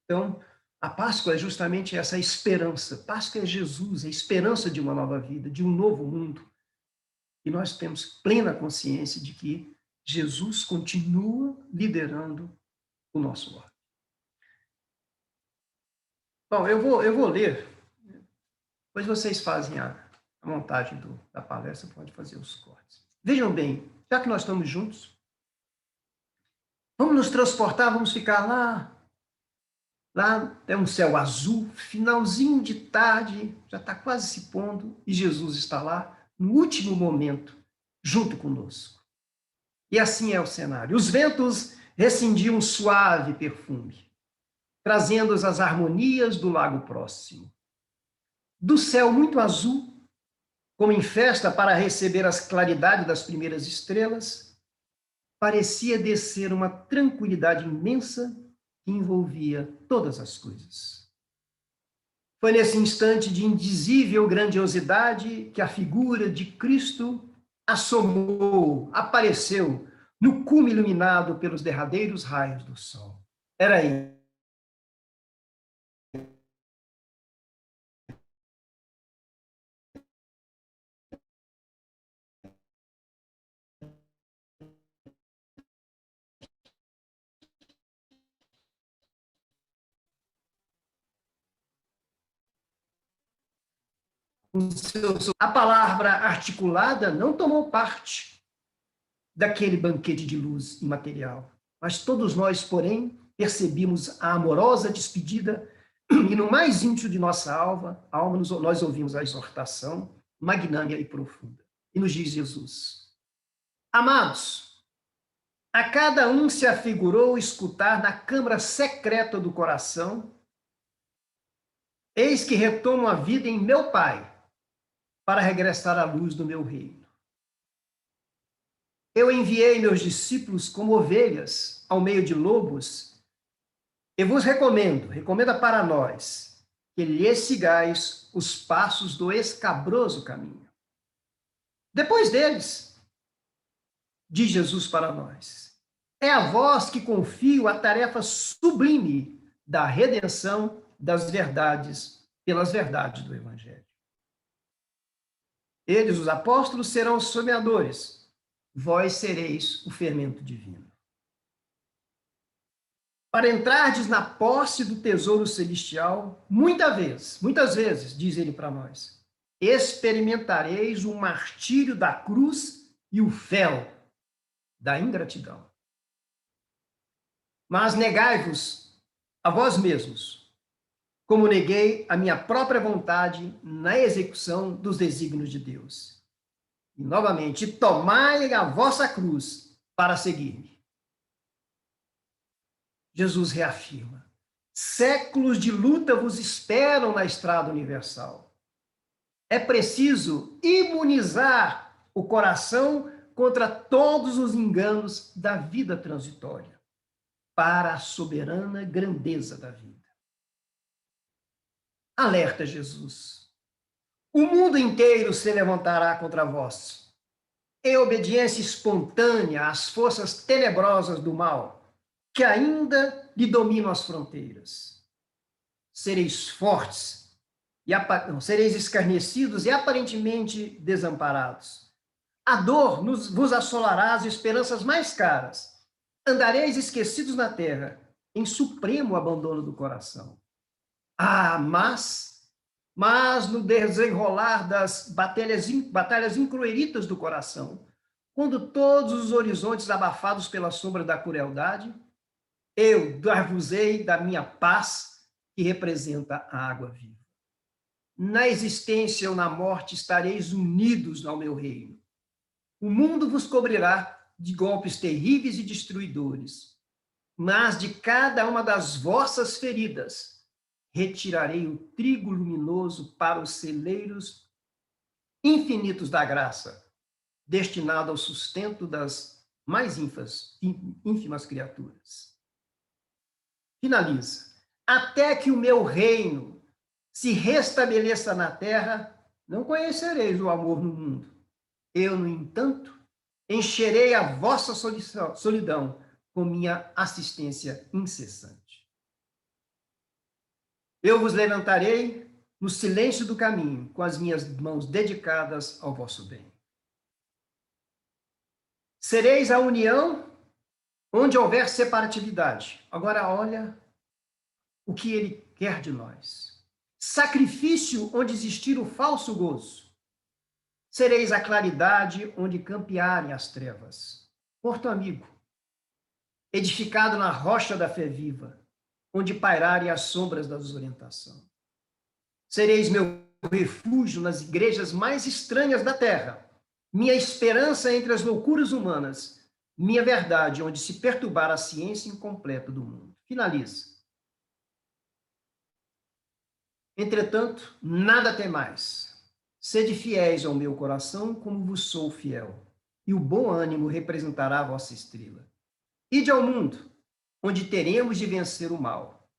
Então, a Páscoa é justamente essa esperança. Páscoa é Jesus, é a esperança de uma nova vida, de um novo mundo. E nós temos plena consciência de que Jesus continua liderando o nosso lar. Bom, eu vou ler, depois vocês fazem a montagem da palestra, pode fazer os cortes. Vejam bem, já que nós estamos juntos, vamos nos transportar, vamos ficar lá é um céu azul, finalzinho de tarde, já está quase se pondo, e Jesus está lá, no último momento, junto conosco. E assim é o cenário. Os ventos rescindiam um suave perfume, trazendo as harmonias do lago próximo. Do céu muito azul, como em festa para receber as claridades das primeiras estrelas, parecia descer uma tranquilidade imensa que envolvia todas as coisas. Foi nesse instante de indizível grandiosidade que a figura de Cristo apareceu no cume iluminado pelos derradeiros raios do sol. Era ele. A palavra articulada não tomou parte daquele banquete de luz imaterial, mas todos nós, porém, percebimos a amorosa despedida e no mais íntimo de nossa alma nós ouvimos a exortação magnânima e profunda. E nos diz Jesus: amados, a cada um se afigurou escutar na câmara secreta do coração, eis que retomo a vida em meu Pai, para regressar à luz do meu reino. Eu enviei meus discípulos como ovelhas ao meio de lobos, e vos recomenda para nós, que lhes sigais os passos do escabroso caminho. Depois deles, diz Jesus para nós, é a vós que confio a tarefa sublime da redenção das verdades pelas verdades do Evangelho. Eles, os apóstolos, serão os semeadores, vós sereis o fermento divino. Para entrardes na posse do tesouro celestial, muitas vezes, diz ele para nós, experimentareis o martírio da cruz e o fel da ingratidão. Mas negai-vos a vós mesmos, como neguei a minha própria vontade na execução dos desígnios de Deus. E, novamente, tomai a vossa cruz para seguir-me. Jesus reafirma, séculos de luta vos esperam na estrada universal. É preciso imunizar o coração contra todos os enganos da vida transitória, para a soberana grandeza da vida. Alerta Jesus. O mundo inteiro se levantará contra vós, em obediência espontânea às forças tenebrosas do mal, que ainda lhe dominam as fronteiras. Sereis fortes, sereis escarnecidos e aparentemente desamparados. A dor vos assolará as esperanças mais caras. Andareis esquecidos na terra, em supremo abandono do coração. Ah, mas no desenrolar das batalhas incruelitas do coração, quando todos os horizontes abafados pela sombra da crueldade, eu dar-vos-ei da minha paz, que representa a água viva. Na existência ou na morte estareis unidos ao meu reino. O mundo vos cobrirá de golpes terríveis e destruidores, mas de cada uma das vossas feridas retirarei o trigo luminoso para os celeiros infinitos da graça, destinado ao sustento das mais ínfimas criaturas. Finaliza. Até que o meu reino se restabeleça na terra, não conhecereis o amor no mundo. Eu, no entanto, encherei a vossa solidão com minha assistência incessante. Eu vos levantarei no silêncio do caminho, com as minhas mãos dedicadas ao vosso bem. Sereis a união onde houver separatividade. Agora olha o que ele quer de nós. Sacrifício onde existir o falso gozo. Sereis a claridade onde campearem as trevas. Porto amigo, edificado na rocha da fé viva, onde pairarem as sombras da desorientação. Sereis meu refúgio nas igrejas mais estranhas da terra, minha esperança entre as loucuras humanas, minha verdade, onde se perturbar a ciência incompleta do mundo. Finaliza. Entretanto, nada temais. Sede fiéis ao meu coração, como vos sou fiel, e o bom ânimo representará a vossa estrela. Ide ao mundo, onde teremos de vencer o mal.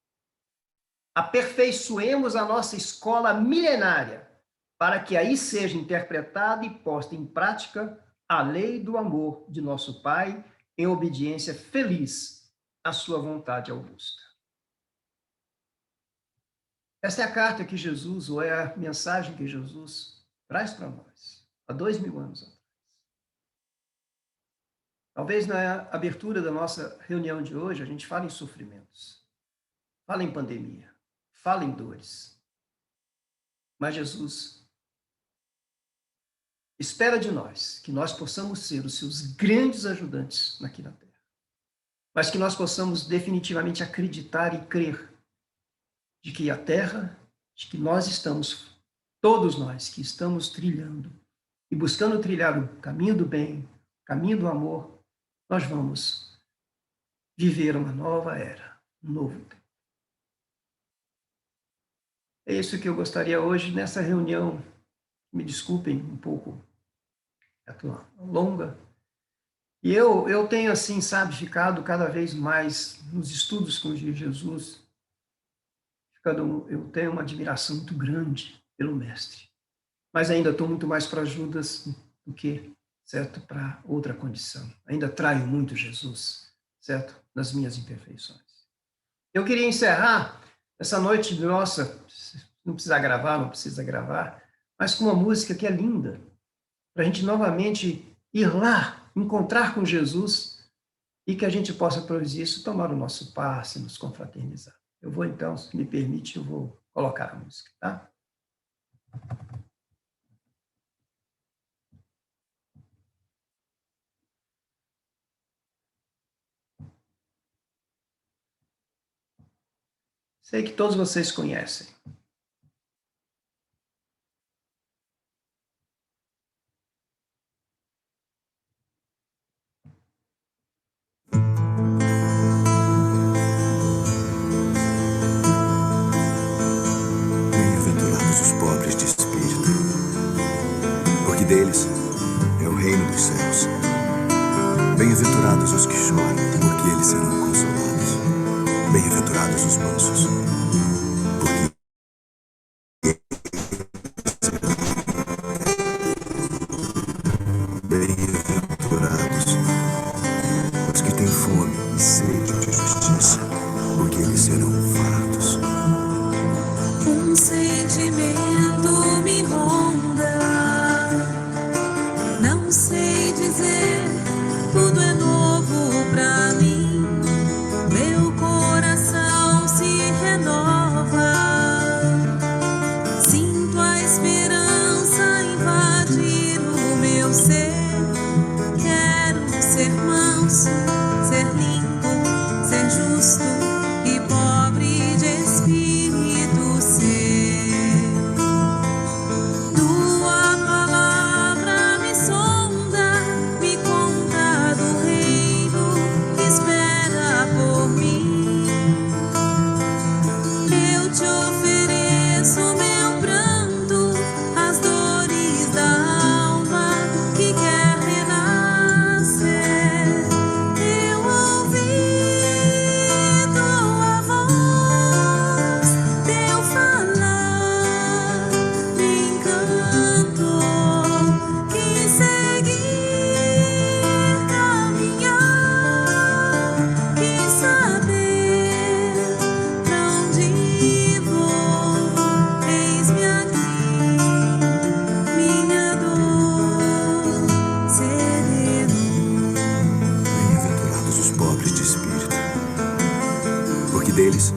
Aperfeiçoemos a nossa escola milenária, para que aí seja interpretada e posta em prática a lei do amor de nosso Pai, em obediência feliz à sua vontade augusta. Esta é a carta que Jesus, ou é a mensagem que Jesus traz para nós, há 2000 anos atrás. Talvez na abertura da nossa reunião de hoje, a gente fale em sofrimentos, fala em pandemia, fala em dores. Mas Jesus espera de nós que nós possamos ser os seus grandes ajudantes aqui na Terra, mas que nós possamos definitivamente acreditar e crer de que a Terra, de que nós estamos, todos nós que estamos trilhando e buscando trilhar o caminho do bem, o caminho do amor, nós vamos viver uma nova era, um novo tempo. É isso que eu gostaria hoje nessa reunião. Me desculpem um pouco, é longa. E eu tenho, assim, sabe, ficado cada vez mais nos estudos com Jesus, eu tenho uma admiração muito grande pelo Mestre. Mas ainda estou muito mais para Judas do que, certo, para outra condição. Ainda traio muito Jesus, certo, nas minhas imperfeições. Eu queria encerrar essa noite nossa, não precisa gravar, mas com uma música que é linda, para a gente novamente ir lá, encontrar com Jesus e que a gente possa, por isso, tomar o nosso passe, nos confraternizar. Eu vou, então, se me permite, eu vou colocar a música, tá? Sei que todos vocês conhecem.
Bem-aventurados os pobres de espírito, porque deles é o reino dos céus. Bem-aventurados os que choram, porque eles serão consolados. Bem-aventurados os mansos, porque bem-aventurados os que têm fome e sede de justiça, porque eles serão fartos.
Um sentimento me ronda, não sei dizer, tudo é novo pra mim. Meu coração se renova, sinto a esperança invadir o meu ser. Quero ser manso, ser limpo, ser justo e pobre de espírito ser. Tua palavra me sonda, me conta do reino que espera por mim. Eu te ofereço meu pranto, as dores da alma que quer renascer. Eu ouvi tua voz, teu falar me encantou. Quis seguir, caminhar, quis saber pra onde vou. Eis-me aqui, minha dor sereno.
Bem-aventurados os pobres de espírito, porque deles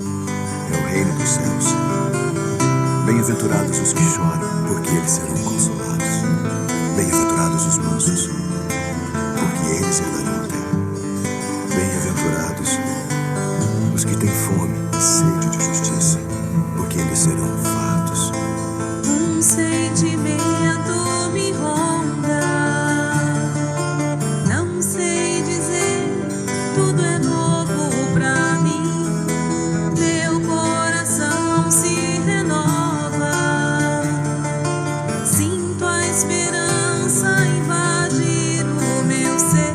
é o reino dos céus. Bem-aventurados os que choram, porque eles serão consolados. Bem-aventurados os mansos, porque eles herdarão a terra. Bem-aventurados os que têm fome e sede de justiça, porque eles serão fartos.
Um sentimento me ronda, não sei dizer, tudo é novo pra mim. Meu coração se renova, sinto a esperança invadir o meu ser.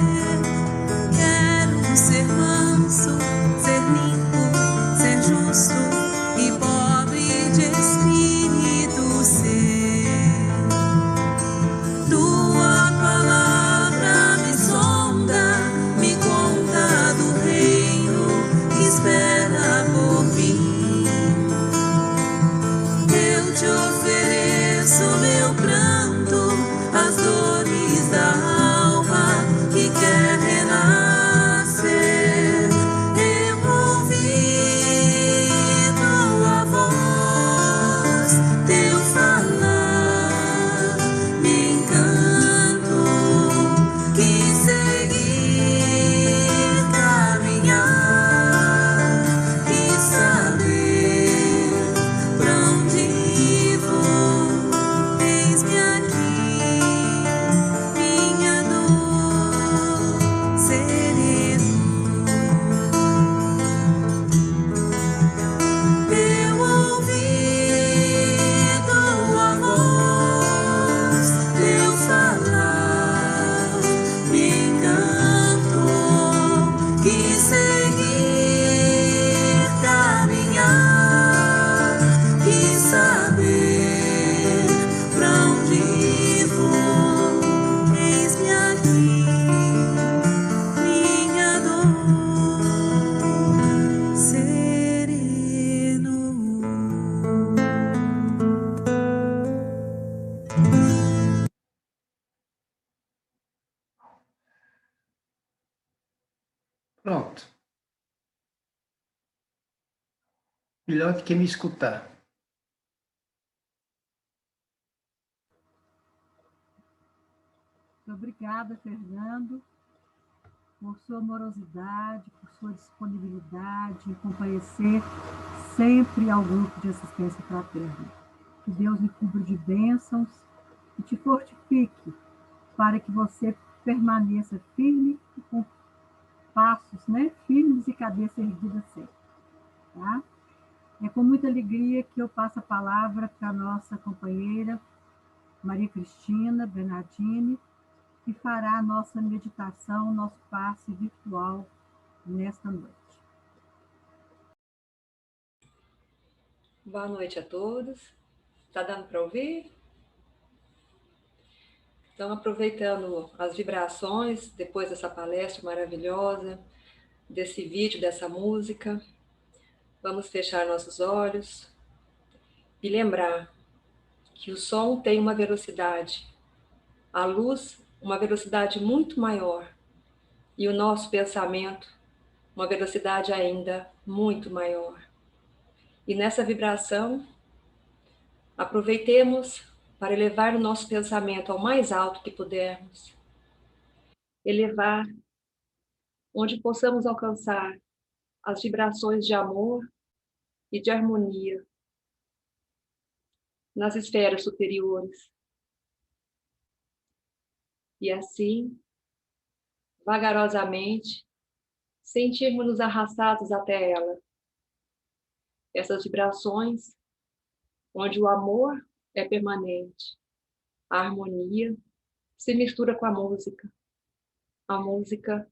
Quero ser manso, ser limpo, ser justo e pobre de espírito ser. Tua palavra me sonda, me conta do
Pronto. Melhor do que me escutar.
Obrigada, Fernando, por sua amorosidade, por sua disponibilidade em comparecer sempre ao grupo de assistência fraterna. Que Deus lhe cubra de bênçãos e te fortifique para que você permaneça firme e com passos, firmes e cabeça erguida sempre. Tá? É com muita alegria que eu passo a palavra para a nossa companheira Maria Cristina Bernardini, que fará a nossa meditação, nosso passe virtual nesta noite.
Boa noite a todos. Está dando para ouvir? Então, aproveitando as vibrações, depois dessa palestra maravilhosa, desse vídeo, dessa música, vamos fechar nossos olhos e lembrar que o som tem uma velocidade, a luz uma velocidade muito maior e o nosso pensamento uma velocidade ainda muito maior. E nessa vibração, aproveitemos para elevar o nosso pensamento ao mais alto que pudermos. Elevar onde possamos alcançar as vibrações de amor e de harmonia nas esferas superiores. E assim, vagarosamente, sentirmos-nos arrastados até ela. Essas vibrações onde o amor é permanente, a harmonia se mistura com a música. A música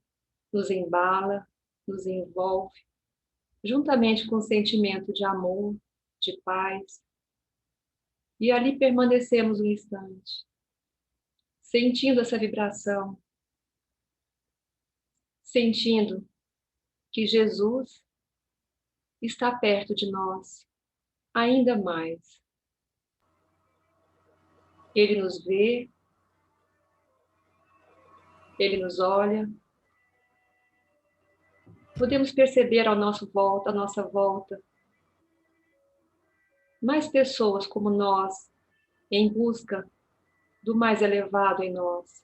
nos embala, nos envolve, juntamente com o sentimento de amor, de paz. E ali permanecemos um instante, sentindo essa vibração, sentindo que Jesus está perto de nós, ainda mais. Ele nos vê, ele nos olha. Podemos perceber à nossa volta, mais pessoas como nós, em busca do mais elevado em nós.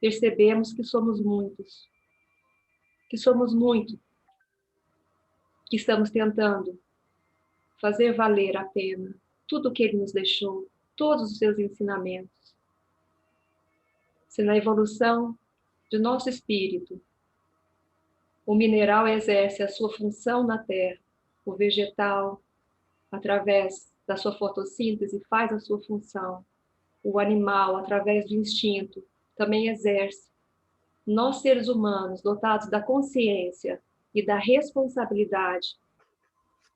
Percebemos que somos muitos, que estamos tentando fazer valer a pena tudo o que ele nos deixou, todos os seus ensinamentos. Se na evolução de nosso espírito, o mineral exerce a sua função na terra, o vegetal, através da sua fotossíntese, faz a sua função, o animal, através do instinto, também exerce. Nós, seres humanos, dotados da consciência e da responsabilidade,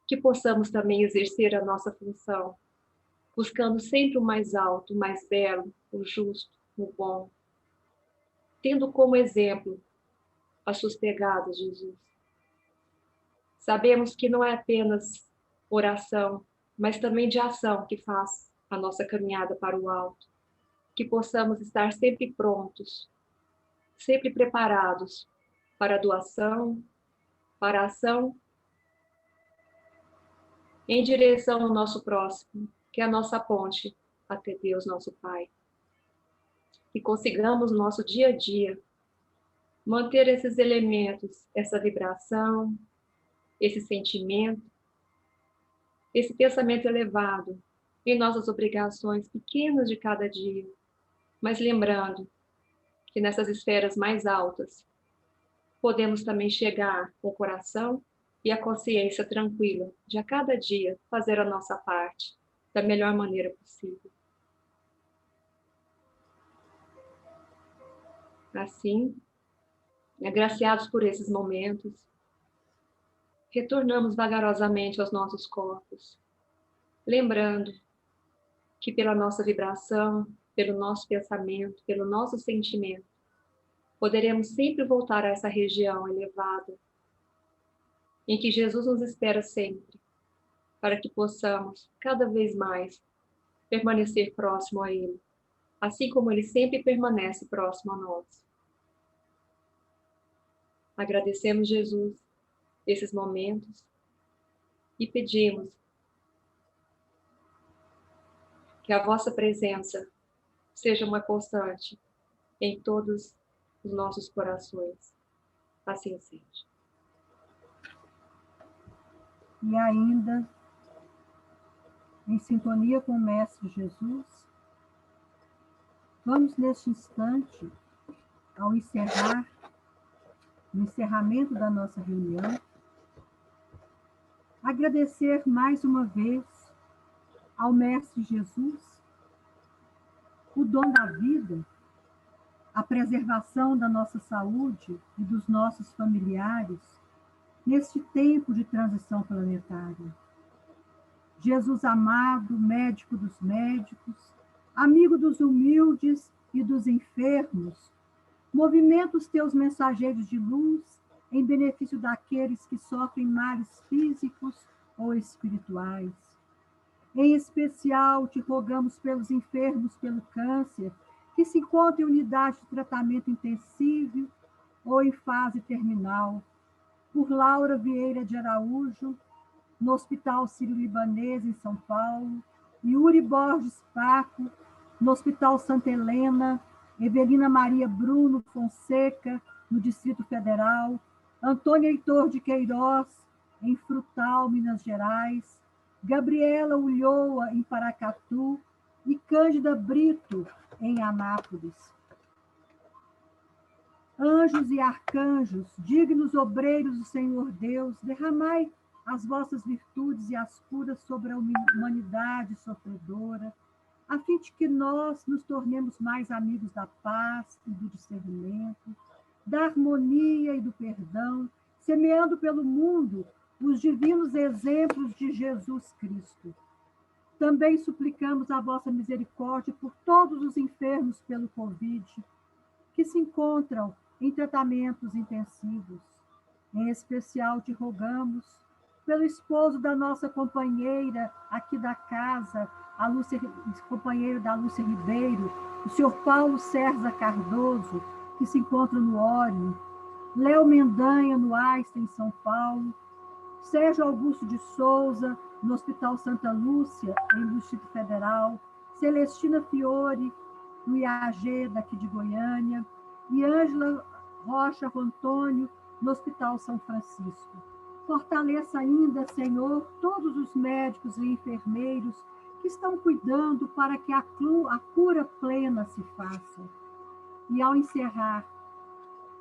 que possamos também exercer a nossa função, buscando sempre o mais alto, o mais belo, o justo, o bom, tendo como exemplo as suas pegadas, Jesus. Sabemos que não é apenas oração, mas também de ação que faz a nossa caminhada para o alto, que possamos estar sempre prontos, sempre preparados para a doação, para a ação, em direção ao nosso próximo, que é a nossa ponte até Deus, nosso Pai. Que consigamos no nosso dia a dia manter esses elementos, essa vibração, esse sentimento, esse pensamento elevado em nossas obrigações pequenas de cada dia, mas lembrando que nessas esferas mais altas podemos também chegar com o coração e a consciência tranquila de a cada dia fazer a nossa parte da melhor maneira possível. Assim, agraciados por esses momentos, retornamos vagarosamente aos nossos corpos, lembrando que pela nossa vibração, pelo nosso pensamento, pelo nosso sentimento, poderemos sempre voltar a essa região elevada, em que Jesus nos espera sempre, para que possamos, cada vez mais, permanecer próximo a Ele, assim como Ele sempre permanece próximo a nós. Agradecemos, Jesus, esses momentos e pedimos que a vossa presença seja uma constante em todos os nossos corações. Assim seja.
E ainda, em sintonia com o Mestre Jesus, vamos neste instante, ao no encerramento da nossa reunião, agradecer mais uma vez ao Mestre Jesus o dom da vida, a preservação da nossa saúde e dos nossos familiares neste tempo de transição planetária. Jesus amado, médico dos médicos, amigo dos humildes e dos enfermos, movimenta os teus mensageiros de luz em benefício daqueles que sofrem males físicos ou espirituais. Em especial, te rogamos pelos enfermos pelo câncer, que se encontram em unidade de tratamento intensivo ou em fase terminal. Por Laura Vieira de Araújo, no Hospital Sírio-Libanês, em São Paulo, Yuri Borges Paco, no Hospital Santa Helena, Evelina Maria Bruno Fonseca, no Distrito Federal, Antônio Heitor de Queiroz, em Frutal, Minas Gerais, Gabriela Ulloa, em Paracatu, e Cândida Brito, em Anápolis. Anjos e arcanjos, dignos obreiros do Senhor Deus, derramai as vossas virtudes e as curas sobre a humanidade sofredora, a fim de que nós nos tornemos mais amigos da paz e do discernimento, da harmonia e do perdão, semeando pelo mundo os divinos exemplos de Jesus Cristo. Também suplicamos a vossa misericórdia por todos os enfermos pelo Covid, que se encontram em tratamentos intensivos. Em especial, te rogamos pelo esposo da nossa companheira aqui da casa, a Lúcia, companheiro da Lúcia Ribeiro, o senhor Paulo César Cardoso, que se encontra no Órion, Léo Mendanha, no Einstein, em São Paulo, Sérgio Augusto de Souza, no Hospital Santa Lúcia, em Distrito Federal, Celestina Fiore, no IAG, daqui de Goiânia, e Ângela Rocha Antônio, no Hospital São Francisco. Fortaleça ainda, Senhor, todos os médicos e enfermeiros que estão cuidando para que a cura plena se faça. E ao encerrar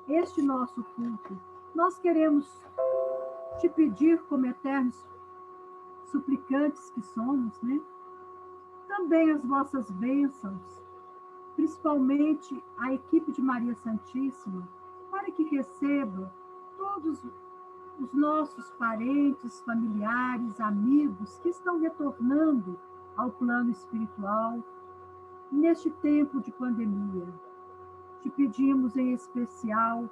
este nosso culto, nós queremos te pedir, como eternos suplicantes que somos, né? Também as vossas bênçãos, principalmente a equipe de Maria Santíssima, para que receba todos os nossos parentes, familiares, amigos que estão retornando ao plano espiritual neste tempo de pandemia. Te pedimos em especial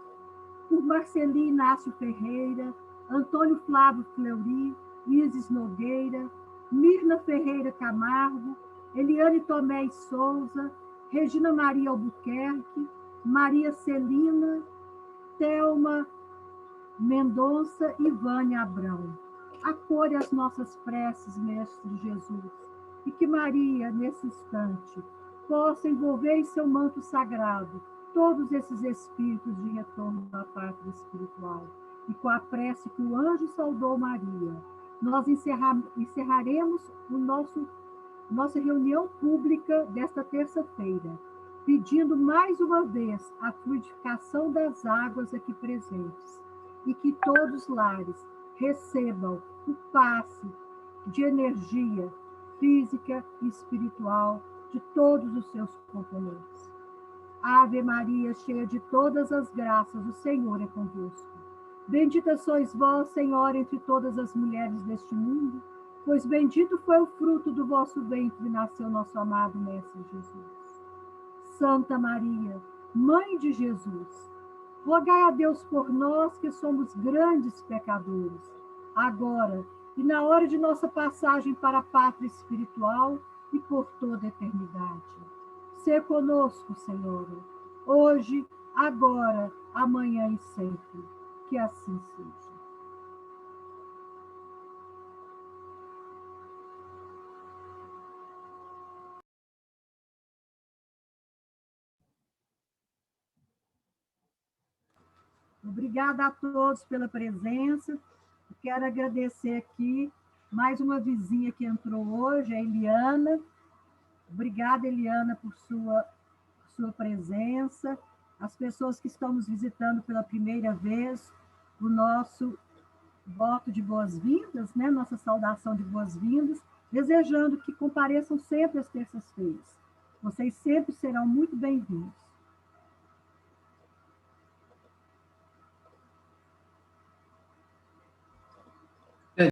por Marceli Inácio Ferreira, Antônio Flávio Fleury, Isis Nogueira, Mirna Ferreira Camargo, Eliane Tomé e Souza, Regina Maria Albuquerque, Maria Celina, Thelma Mendonça e Vânia Abrão. Acolhe as nossas preces, Mestre Jesus, e que Maria, nesse instante, possa envolver em seu manto sagrado todos esses espíritos de retorno à pátria espiritual. E com a prece que o anjo saudou Maria, nós encerraremos nossa reunião pública desta terça-feira, pedindo mais uma vez a fluidificação das águas aqui presentes e que todos os lares recebam o passe de energia física e espiritual de todos os seus componentes. Ave Maria, cheia de todas as graças, o Senhor é convosco. Bendita sois vós, Senhora, entre todas as mulheres deste mundo, pois bendito foi o fruto do vosso ventre, nasceu nosso amado Mestre Jesus. Santa Maria, Mãe de Jesus, rogai a Deus por nós que somos grandes pecadores, agora e na hora de nossa passagem para a pátria espiritual e por toda a eternidade. Sê conosco, Senhor, hoje, agora, amanhã e sempre. que assim seja. Obrigada a todos pela presença. Eu quero agradecer aqui mais uma vizinha que entrou hoje, a Eliana. Obrigada, Eliana, por sua presença. As pessoas que estão nos visitando pela primeira vez, o nosso voto de boas-vindas, né? Nossa saudação de boas-vindas, desejando que compareçam sempre às terças-feiras. Vocês sempre serão muito bem-vindos.